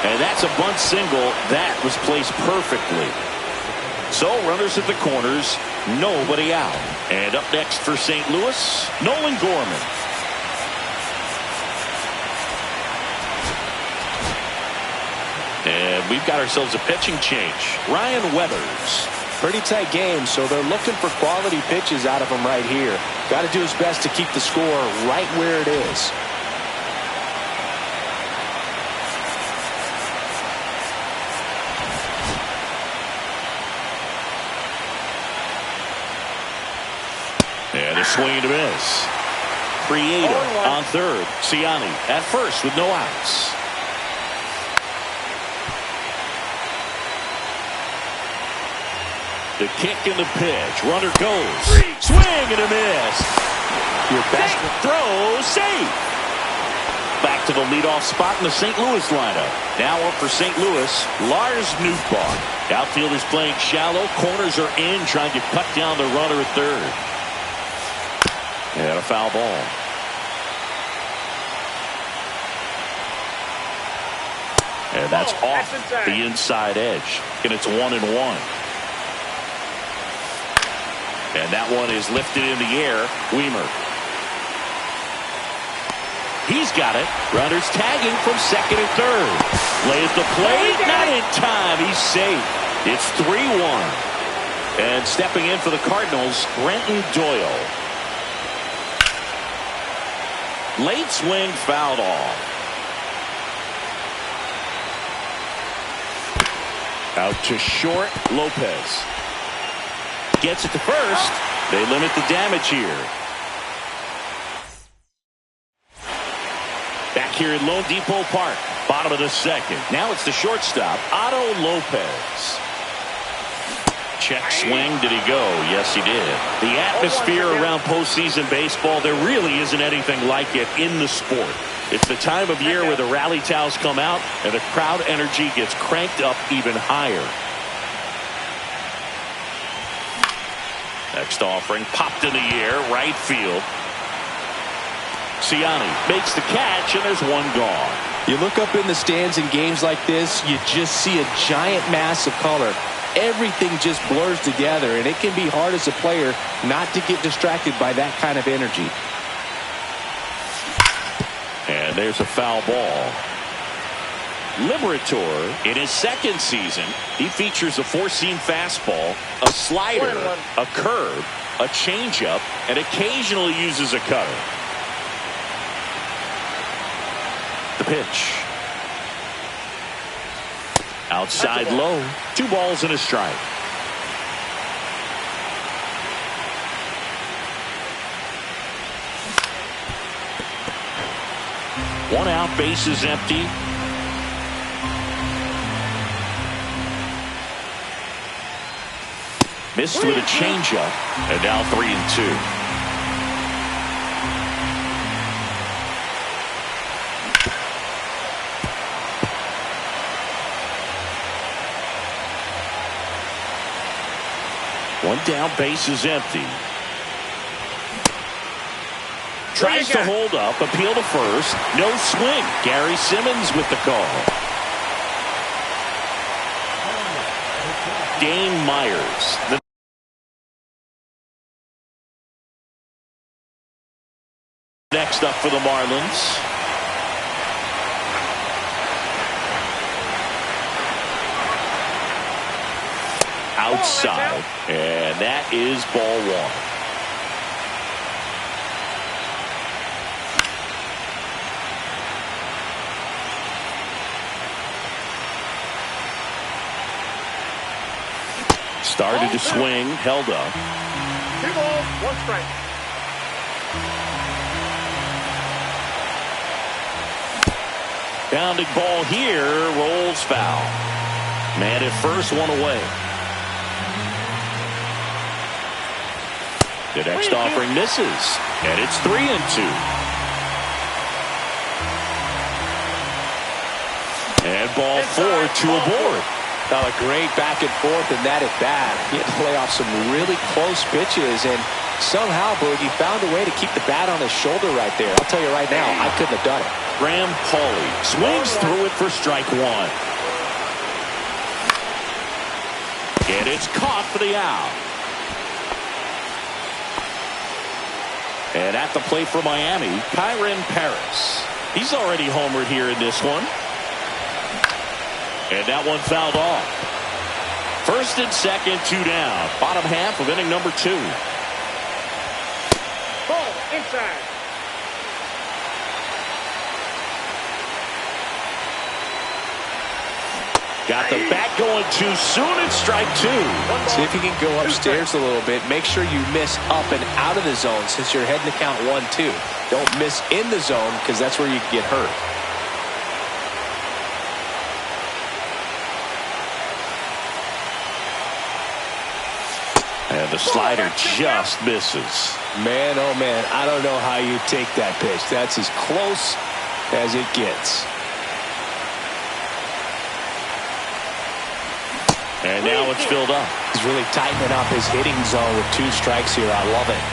And that's a bunt single. That was placed perfectly. So runners at the corners. Nobody out. And up next for St. Louis, Nolan Gorman. And we've got ourselves a pitching change. Ryan Weathers. Pretty tight game, so they're looking for quality pitches out of him right here. Got to do his best to keep the score right where it is. And a swing to miss. Creative on third. Ciani at first with no outs. The kick and the pitch. Runner goes. Swing and a miss. Your best throw safe. Back to the leadoff spot in the St. Louis lineup. Now up for St. Louis, Lars Nootbaar. Outfielders playing shallow. Corners are in, trying to cut down the runner at third. And a foul ball. And that's off the inside edge. And it's 1-1. And that one is lifted in the air. Weimer. He's got it. Runners tagging from second and third. Play at the plate. Not in time. He's safe. It's 3-1. And stepping in for the Cardinals, Brenton Doyle. Late swing fouled off. Out to short. Lopez. Gets it to first. They limit the damage here. Back here at Lone Depot Park. Bottom of the second. Now it's the shortstop, Otto Lopez. Check swing. Did he go? Yes, he did. The atmosphere around postseason baseball, there really isn't anything like it in the sport. It's the time of year where the rally towels come out and the crowd energy gets cranked up even higher. Next offering popped in the air, right field. Ciani makes the catch, and there's one gone. You look up in the stands in games like this, you just see a giant mass of color. Everything just blurs together, and it can be hard as a player not to get distracted by that kind of energy. And there's a foul ball. Liberator, in his second season, he features a four-seam fastball, a slider, a curve, a changeup, and occasionally uses a cutter. The pitch. Outside low. 2 balls and a strike. One out, bases empty. Missed with a changeup, and now 3-2. One down, base is empty. Tries to hold up, appeal to first. No swing. Gary Simmons with the call. Dane Myers. Next up for the Marlins. Outside, and that is ball one. Started to swing, held up. 2 balls, 1 strike. Bounding ball here, rolls foul. Man at first, one away. The next offering misses, and it's 3-2. And ball 4, 2 aboard. Now a great back and forth in that at bat. He had to play off some really close pitches, and somehow, Boog, he found a way to keep the bat on his shoulder right there. I'll tell you right now, I couldn't have done it. Graham Pauley swings through it for strike 1. And it's caught for the out. And at the plate for Miami, Kyren Paris. He's already homered here in this one. And that one fouled off. First and second, 2 down. Bottom half of inning number 2. Ball inside. Got the bat going too soon. It's strike 2. See if you can go upstairs a little bit. Make sure you miss up and out of the zone since you're heading to count 1-2. Don't miss in the zone because that's where you get hurt. And the slider just misses. Man, oh man, I don't know how you take that pitch. That's as close as it gets. And now it's filled up. He's really tightening up his hitting zone with 2 strikes here. I love it.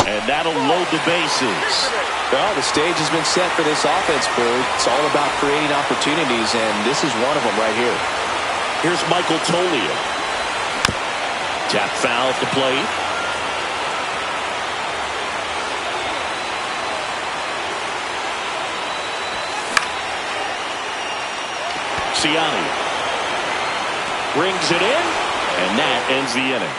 And that'll load the bases. Well, the stage has been set for this offense, Boog. It's all about creating opportunities, and this is one of them right here. Here's Michael Toglia. Tap foul at the plate. Ciani brings it in, and that ends the inning.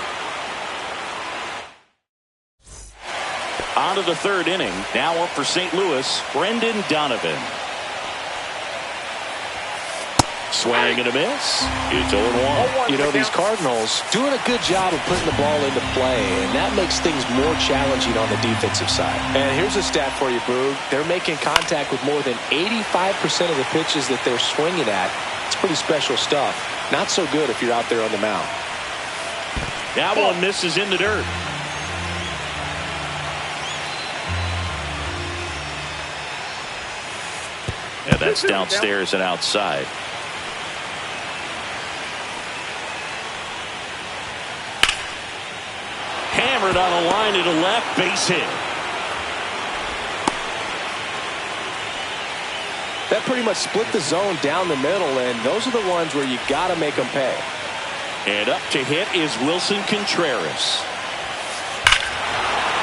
On to the 3rd inning. Now up for St. Louis, Brendan Donovan. Swing and a miss. It's 0-1. You know, these Cardinals doing a good job of putting the ball into play, and that makes things more challenging on the defensive side. And here's a stat for you, Boog. They're making contact with more than 85% of the pitches that they're swinging at. It's pretty special stuff. Not so good if you're out there on the mound. That one misses in the dirt. Yeah, that's downstairs and outside. Hammered on a line to the left, base hit. That pretty much split the zone down the middle, and those are the ones where you got to make them pay. And up to hit is Wilson Contreras.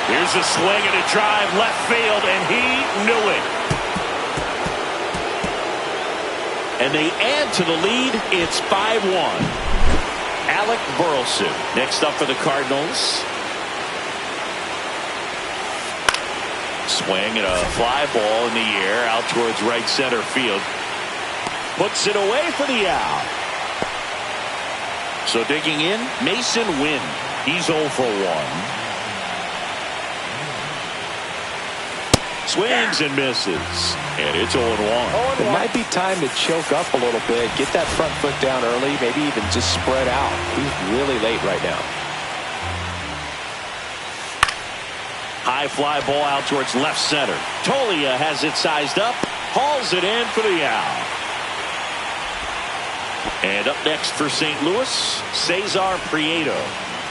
Here's a swing and a drive left field, and he knew it. And they add to the lead. It's 5-1. Alec Burleson next up for the Cardinals. Swing and a fly ball in the air out towards right center field. Puts it away for the out. So digging in, Mason Wynn. He's 0 for 1. Swings and misses. And it's 0-1. It might be time to choke up a little bit. Get that front foot down early. Maybe even just spread out. He's really late right now. High fly ball out towards left center. Toglia has it sized up. Hauls it in for the out. And up next for St. Louis, Cesar Prieto.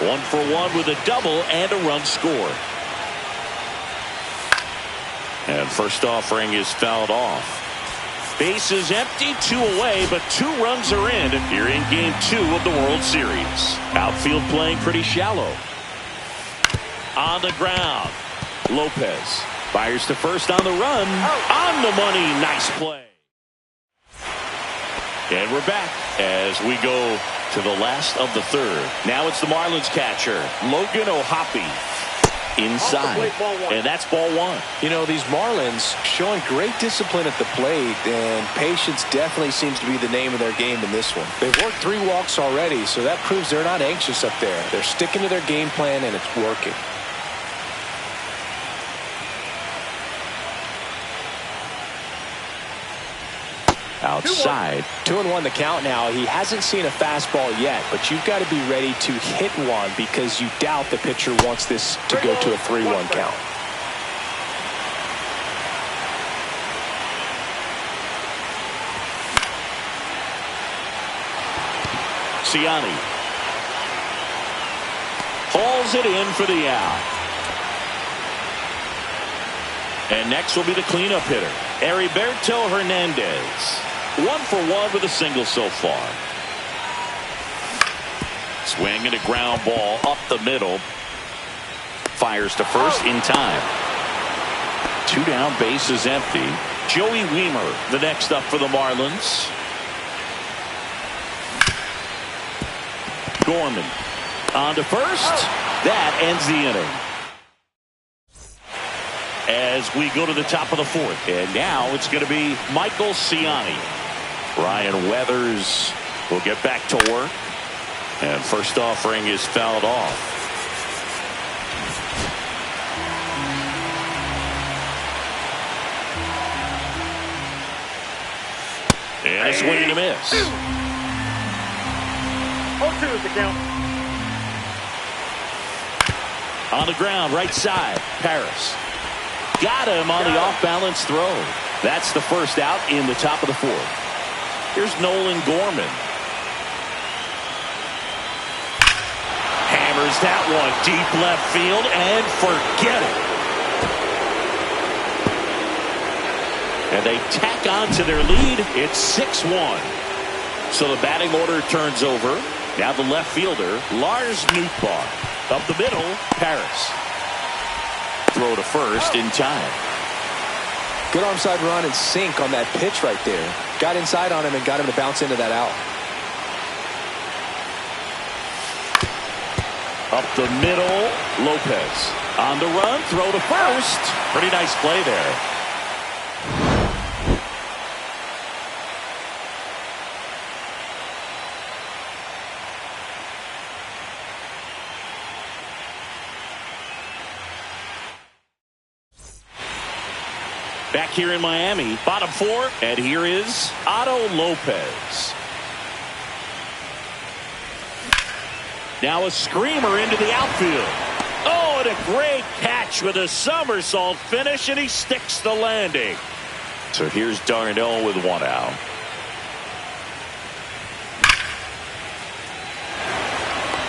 1 for 1 with a double and a run scored. And first offering is fouled off. Base is empty, 2 away, but 2 runs are in here in Game 2 of the World Series. Outfield playing pretty shallow. On the ground, Lopez fires to first on the run. On the money, nice play. And we're back as we go to the last of the 3rd. Now it's the Marlins catcher, Logan O'Hoppe. Inside, and that's ball 1. You know, these Marlins showing great discipline at the plate, and patience definitely seems to be the name of their game in this one. They've worked 3 walks already, so that proves they're not anxious up there. They're sticking to their game plan, and it's working. outside. 2-1 the count now. He hasn't seen a fastball yet, but you've got to be ready to hit one because you doubt the pitcher wants this to go to a 3-1 count. Ciani hauls it in for the out. And next will be the cleanup hitter, Heriberto Hernandez. 1 for 1 with a single so far. Swing and a ground ball up the middle. Fires to first in time. 2 down, bases empty. Joey Wiemer, the next up for the Marlins. Gorman on to first. That ends the inning. As we go to the top of the 4th. And now it's going to be Michael Ciani. Ryan Weathers will get back to work. And first offering is fouled off. And a swing and a miss. 0-2 is the count. On the ground, right side, Paris. Got him on the off-balance throw. That's the first out in the top of the 4th. Here's Nolan Gorman. Hammers that one deep left field and forget it. And they tack on to their lead. It's 6-1. So the batting order turns over. Now the left fielder, Lars Nootbaar. Up the middle, Paris. Throw to first in time. Good onside run and sink on that pitch right there. Got inside on him and got him to bounce into that out. Up the middle, Lopez. On the run, throw to first. Pretty nice play there. Back here in Miami, bottom 4, and here is Otto Lopez. Now a screamer into the outfield. Oh, and a great catch with a somersault finish, and he sticks the landing. So here's Darnell with 1 out.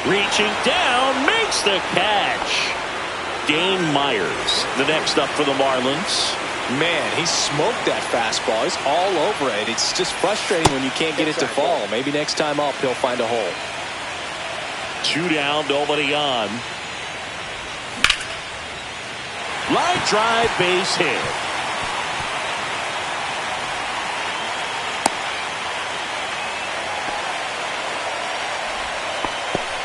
Reaching down, makes the catch. Dane Myers, the next up for the Marlins. Man, he smoked that fastball. He's all over it. It's just frustrating when you can't get it to fall. Maybe next time up he'll find a hole. 2 down, nobody on. Line drive, base hit.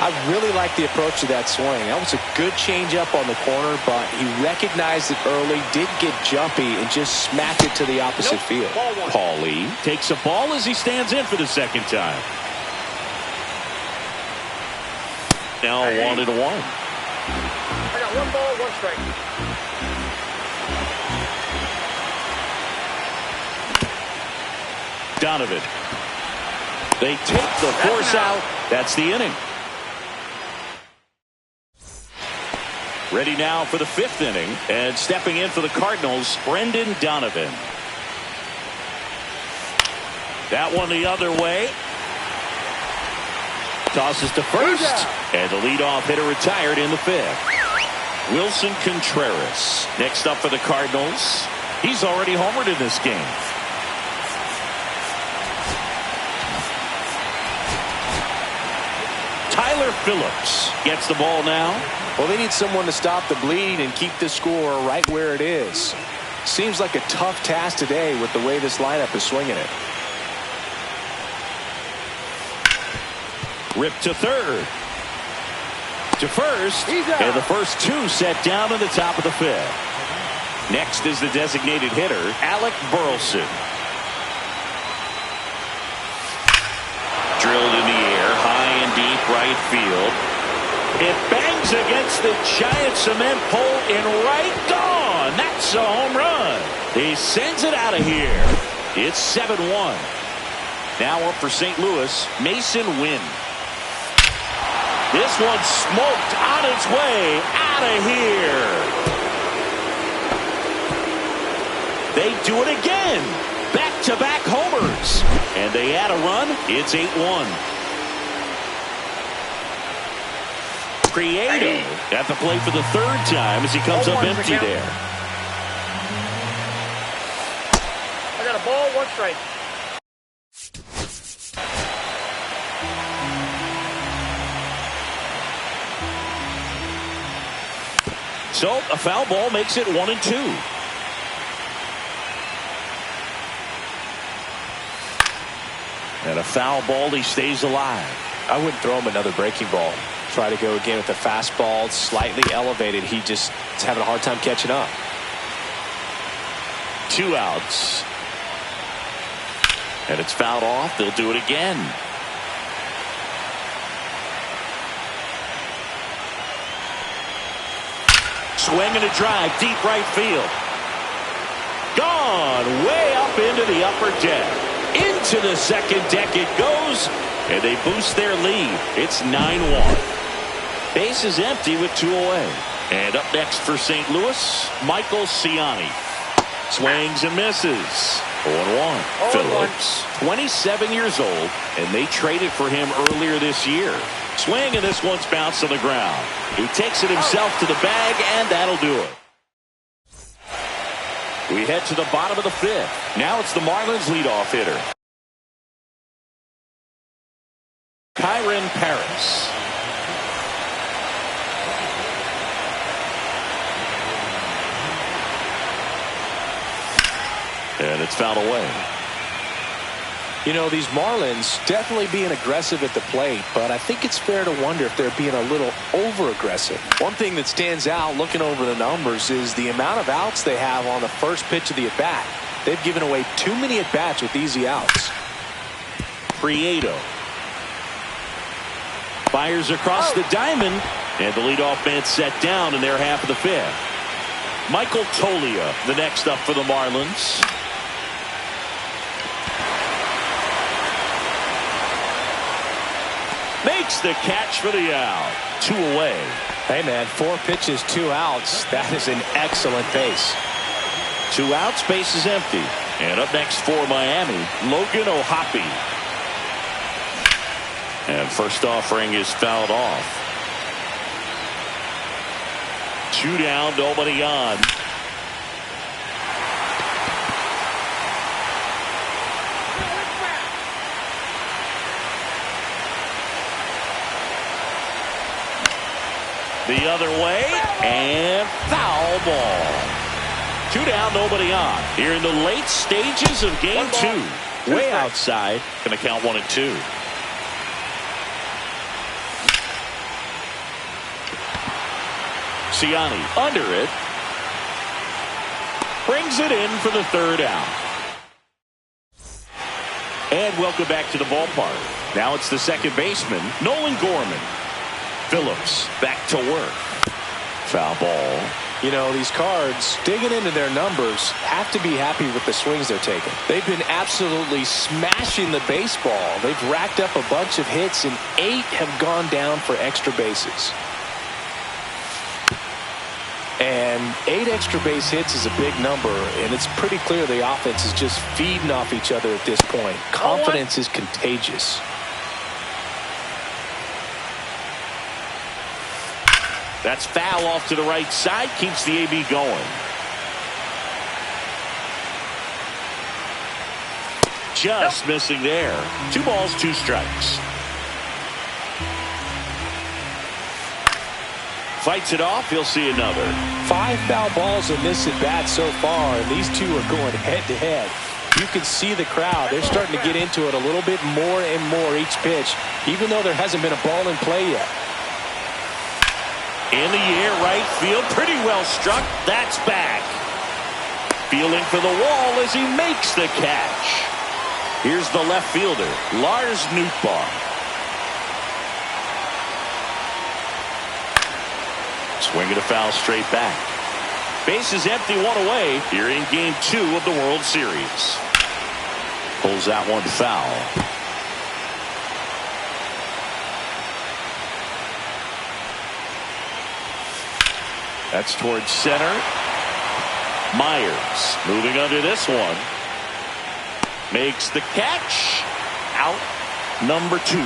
I really like the approach of that swing. That was a good changeup on the corner, but he recognized it early, did get jumpy, and just smacked it to the opposite field. Paulie takes a ball as he stands in for the second time. Now 1-1. I got 1 ball, 1 strike. Donovan. They take the force out. That's the inning. Ready now for the 5th inning, and stepping in for the Cardinals, Brendan Donovan. That one the other way. Tosses to first, and the leadoff hitter retired in the 5th. Wilson Contreras next up for the Cardinals. He's already homered in this game. Tyler Phillips gets the ball now. Well, they need someone to stop the bleed and keep the score right where it is. Seems like a tough task today with the way this lineup is swinging it. Rip to third. To first. And the first 2 set down in the top of the 5th. Next is the designated hitter, Alec Burleson. Drilled in the air, high and deep right field. It bangs against the giant cement pole in right. Gone. That's a home run. He sends it out of here. It's 7-1. Now up for St. Louis, Mason Wynn. This one smoked on its way out of here. They do it again. Back-to-back homers. And they add a run. It's 8-1. Prieto at the plate for the third time as he comes up empty there. I got a ball, 1 strike. So a foul ball makes it 1-2. And a foul ball, he stays alive. I wouldn't throw him another breaking ball. Try to go again with the fastball, slightly elevated. He just is having a hard time catching up. 2 outs. And it's fouled off. They'll do it again. Swing and a drive, deep right field. Gone way up into the upper deck. Into the second deck it goes, and they boost their lead. It's 9-1. Base is empty with 2 away. And up next for St. Louis, Michael Ciani. Swings and misses. 0-1. Phillips, 27 years old, and they traded for him earlier this year. Swing, and this one's bounced on the ground. He takes it himself to the bag, and that'll do it. We head to the bottom of the 5th. Now it's the Marlins leadoff hitter, Kyron Paris. And it's fouled away. You know, these Marlins definitely being aggressive at the plate, but I think it's fair to wonder if they're being a little over-aggressive. One thing that stands out looking over the numbers is the amount of outs they have on the first pitch of the at-bat. They've given away too many at-bats with easy outs. Prieto fires across the diamond, and the leadoff man set down in their half of the 5th. Michael Toglia, the next up for the Marlins. Makes the catch for the out. 2 away. Hey, man, 4 pitches, 2 outs. That is an excellent pace. 2 outs, base is empty. And up next for Miami, Logan O'Hoppe. And first offering is fouled off. 2 down, nobody on. The other way, and foul ball. 2 down, nobody on. Here in the late stages of game 2. Way outside, going to count 1-2. Ciani under it. Brings it in for the 3rd out. And welcome back to the ballpark. Now it's the second baseman, Nolan Gorman. Phillips back to work. Foul ball. You know, these Cards, digging into their numbers, have to be happy with the swings they're taking. They've been absolutely smashing the baseball. They've racked up a bunch of hits, and 8 have gone down for extra bases. And 8 extra base hits is a big number, and it's pretty clear the offense is just feeding off each other at this point. Confidence is contagious. That's foul off to the right side. Keeps the AB going. Just missing there. 2 balls, 2 strikes. Fights it off. He'll see another. 5 foul balls in this at-bat so far, and these 2 are going head-to-head. You can see the crowd. They're starting to get into it a little bit more and more each pitch, even though there hasn't been a ball in play yet. In the air, right field, pretty well struck. That's back. Fielding for the wall as he makes the catch. Here's the left fielder, Lars Nootbaar. Swinging a foul straight back. Base is empty, 1 away here in game 2 of the World Series. Pulls that one foul. That's towards center. Myers moving under this one. Makes the catch. Out number 2.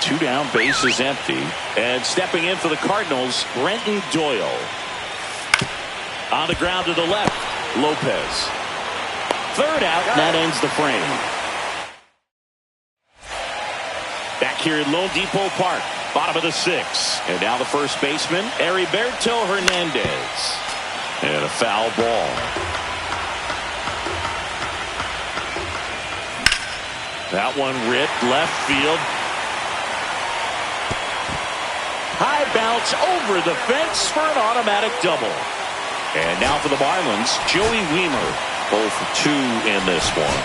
2 down, base is empty. And stepping in for the Cardinals, Brenton Doyle. On the ground to the left, Lopez. Third out, and that ends the frame. Back here at Lone Depot Park, bottom of the 6th. And now the first baseman, Heriberto Hernandez. And a foul ball. That one ripped left field. High bounce over the fence for an automatic double. And now for the Marlins, Joey Wiemer. 0 for 2 in this one.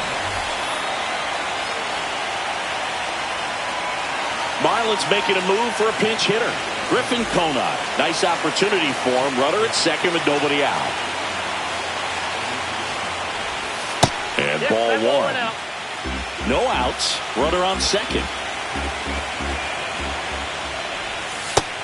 Marlins making a move for a pinch hitter. Griffin Conine. Nice opportunity for him. Runner at second with nobody out. And ball 1. No outs. Runner on second.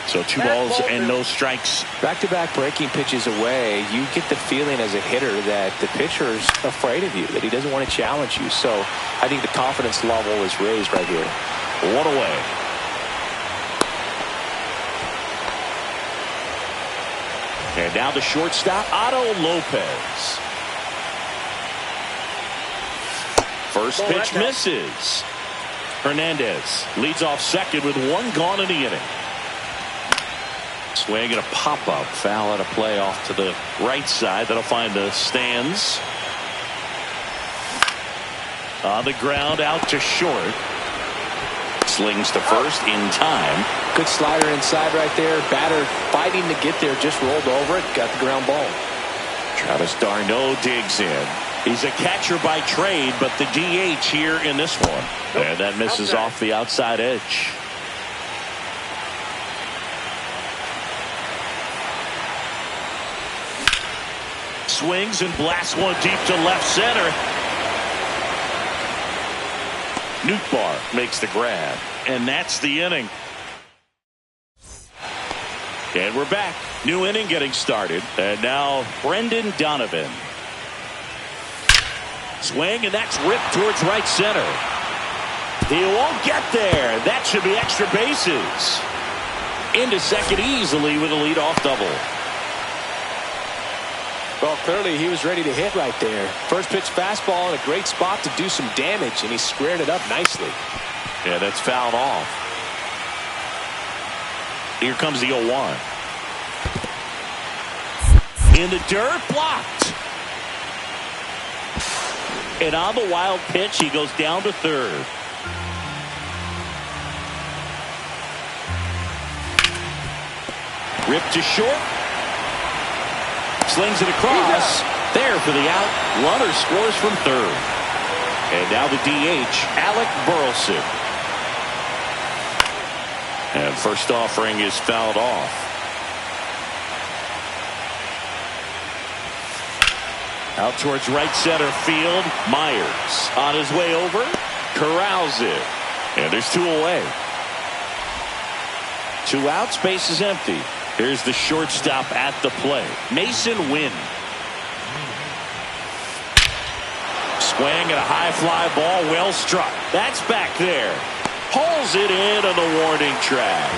So 2 balls and no strikes. Back-to-back breaking pitches away, you get the feeling as a hitter that the pitcher's afraid of you, that he doesn't want to challenge you. So I think the confidence level is raised right here. 1 away. And now the shortstop, Otto Lopez. First pitch misses. Hernandez leads off second with 1 gone in the inning. Swing and a pop-up. Foul out of play off to the right side. That'll find the stands. On the ground, out to short. Slings to first in time. Good slider inside right there. Batter fighting to get there. Just rolled over it. Got the ground ball. Travis d'Arnaud digs in. He's a catcher by trade, but the DH here in this one. And that misses off the outside edge. Swings and blasts one deep to left center. Nootbaar makes the grab, and that's the inning. And we're back. New inning getting started. And now Brendan Donovan. Swing, and that's ripped towards right center. He won't get there. That should be extra bases. Into second easily with a leadoff double. Well, clearly he was ready to hit right there. First pitch fastball in a great spot to do some damage, and he squared it up nicely. Yeah, that's fouled off. Here comes the 0-1. In the dirt, blocked. And on the wild pitch, he goes down to third. Ripped to short. Slings it across. There for the out. Runner scores from third. And now the DH, Alec Burleson. And first offering is fouled off. Out towards right center field. Myers on his way over. Corrals it. And there's 2 away. 2 outs. Base is empty. Here's the shortstop at the plate. Mason Wynn. Swing and a high fly ball. Well struck. That's back there. Pulls it in on the warning track.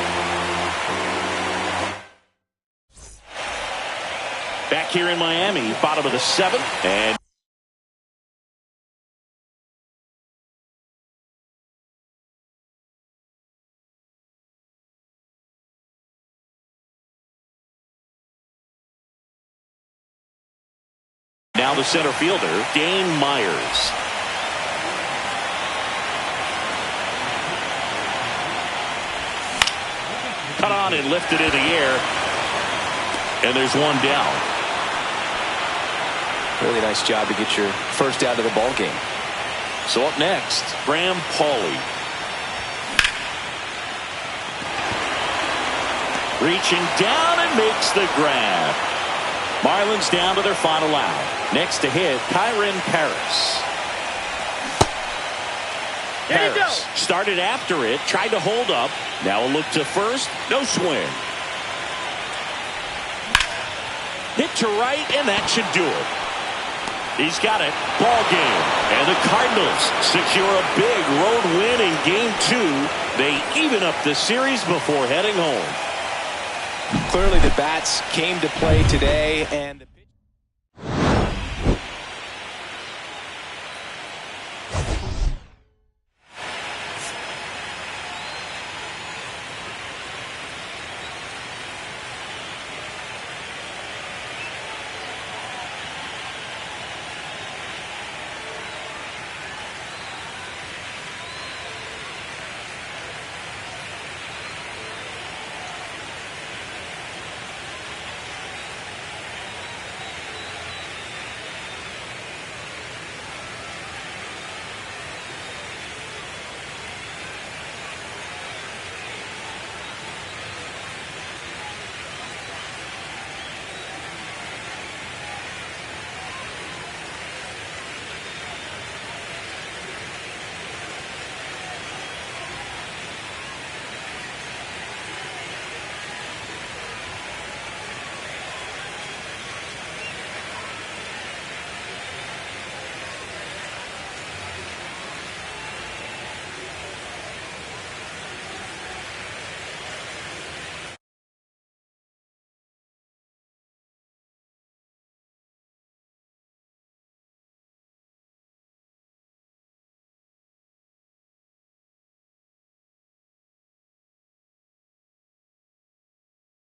Back here in Miami, bottom of the 7th. And now the center fielder, Dane Myers. Cut on and lifted in the air. And there's 1 down. Really nice job to get your first out of the ball game. So up next, Graham Pauley. Reaching down and makes the grab. Marlins down to their final out. Next to hit, Kyron Paris. Here you go. Started after it, tried to hold up. Now a look to first, no swing. Hit to right, and that should do it. He's got it. Ball game. And the Cardinals secure a big road win in Game 2. They even up the series before heading home. Clearly the bats came to play today, and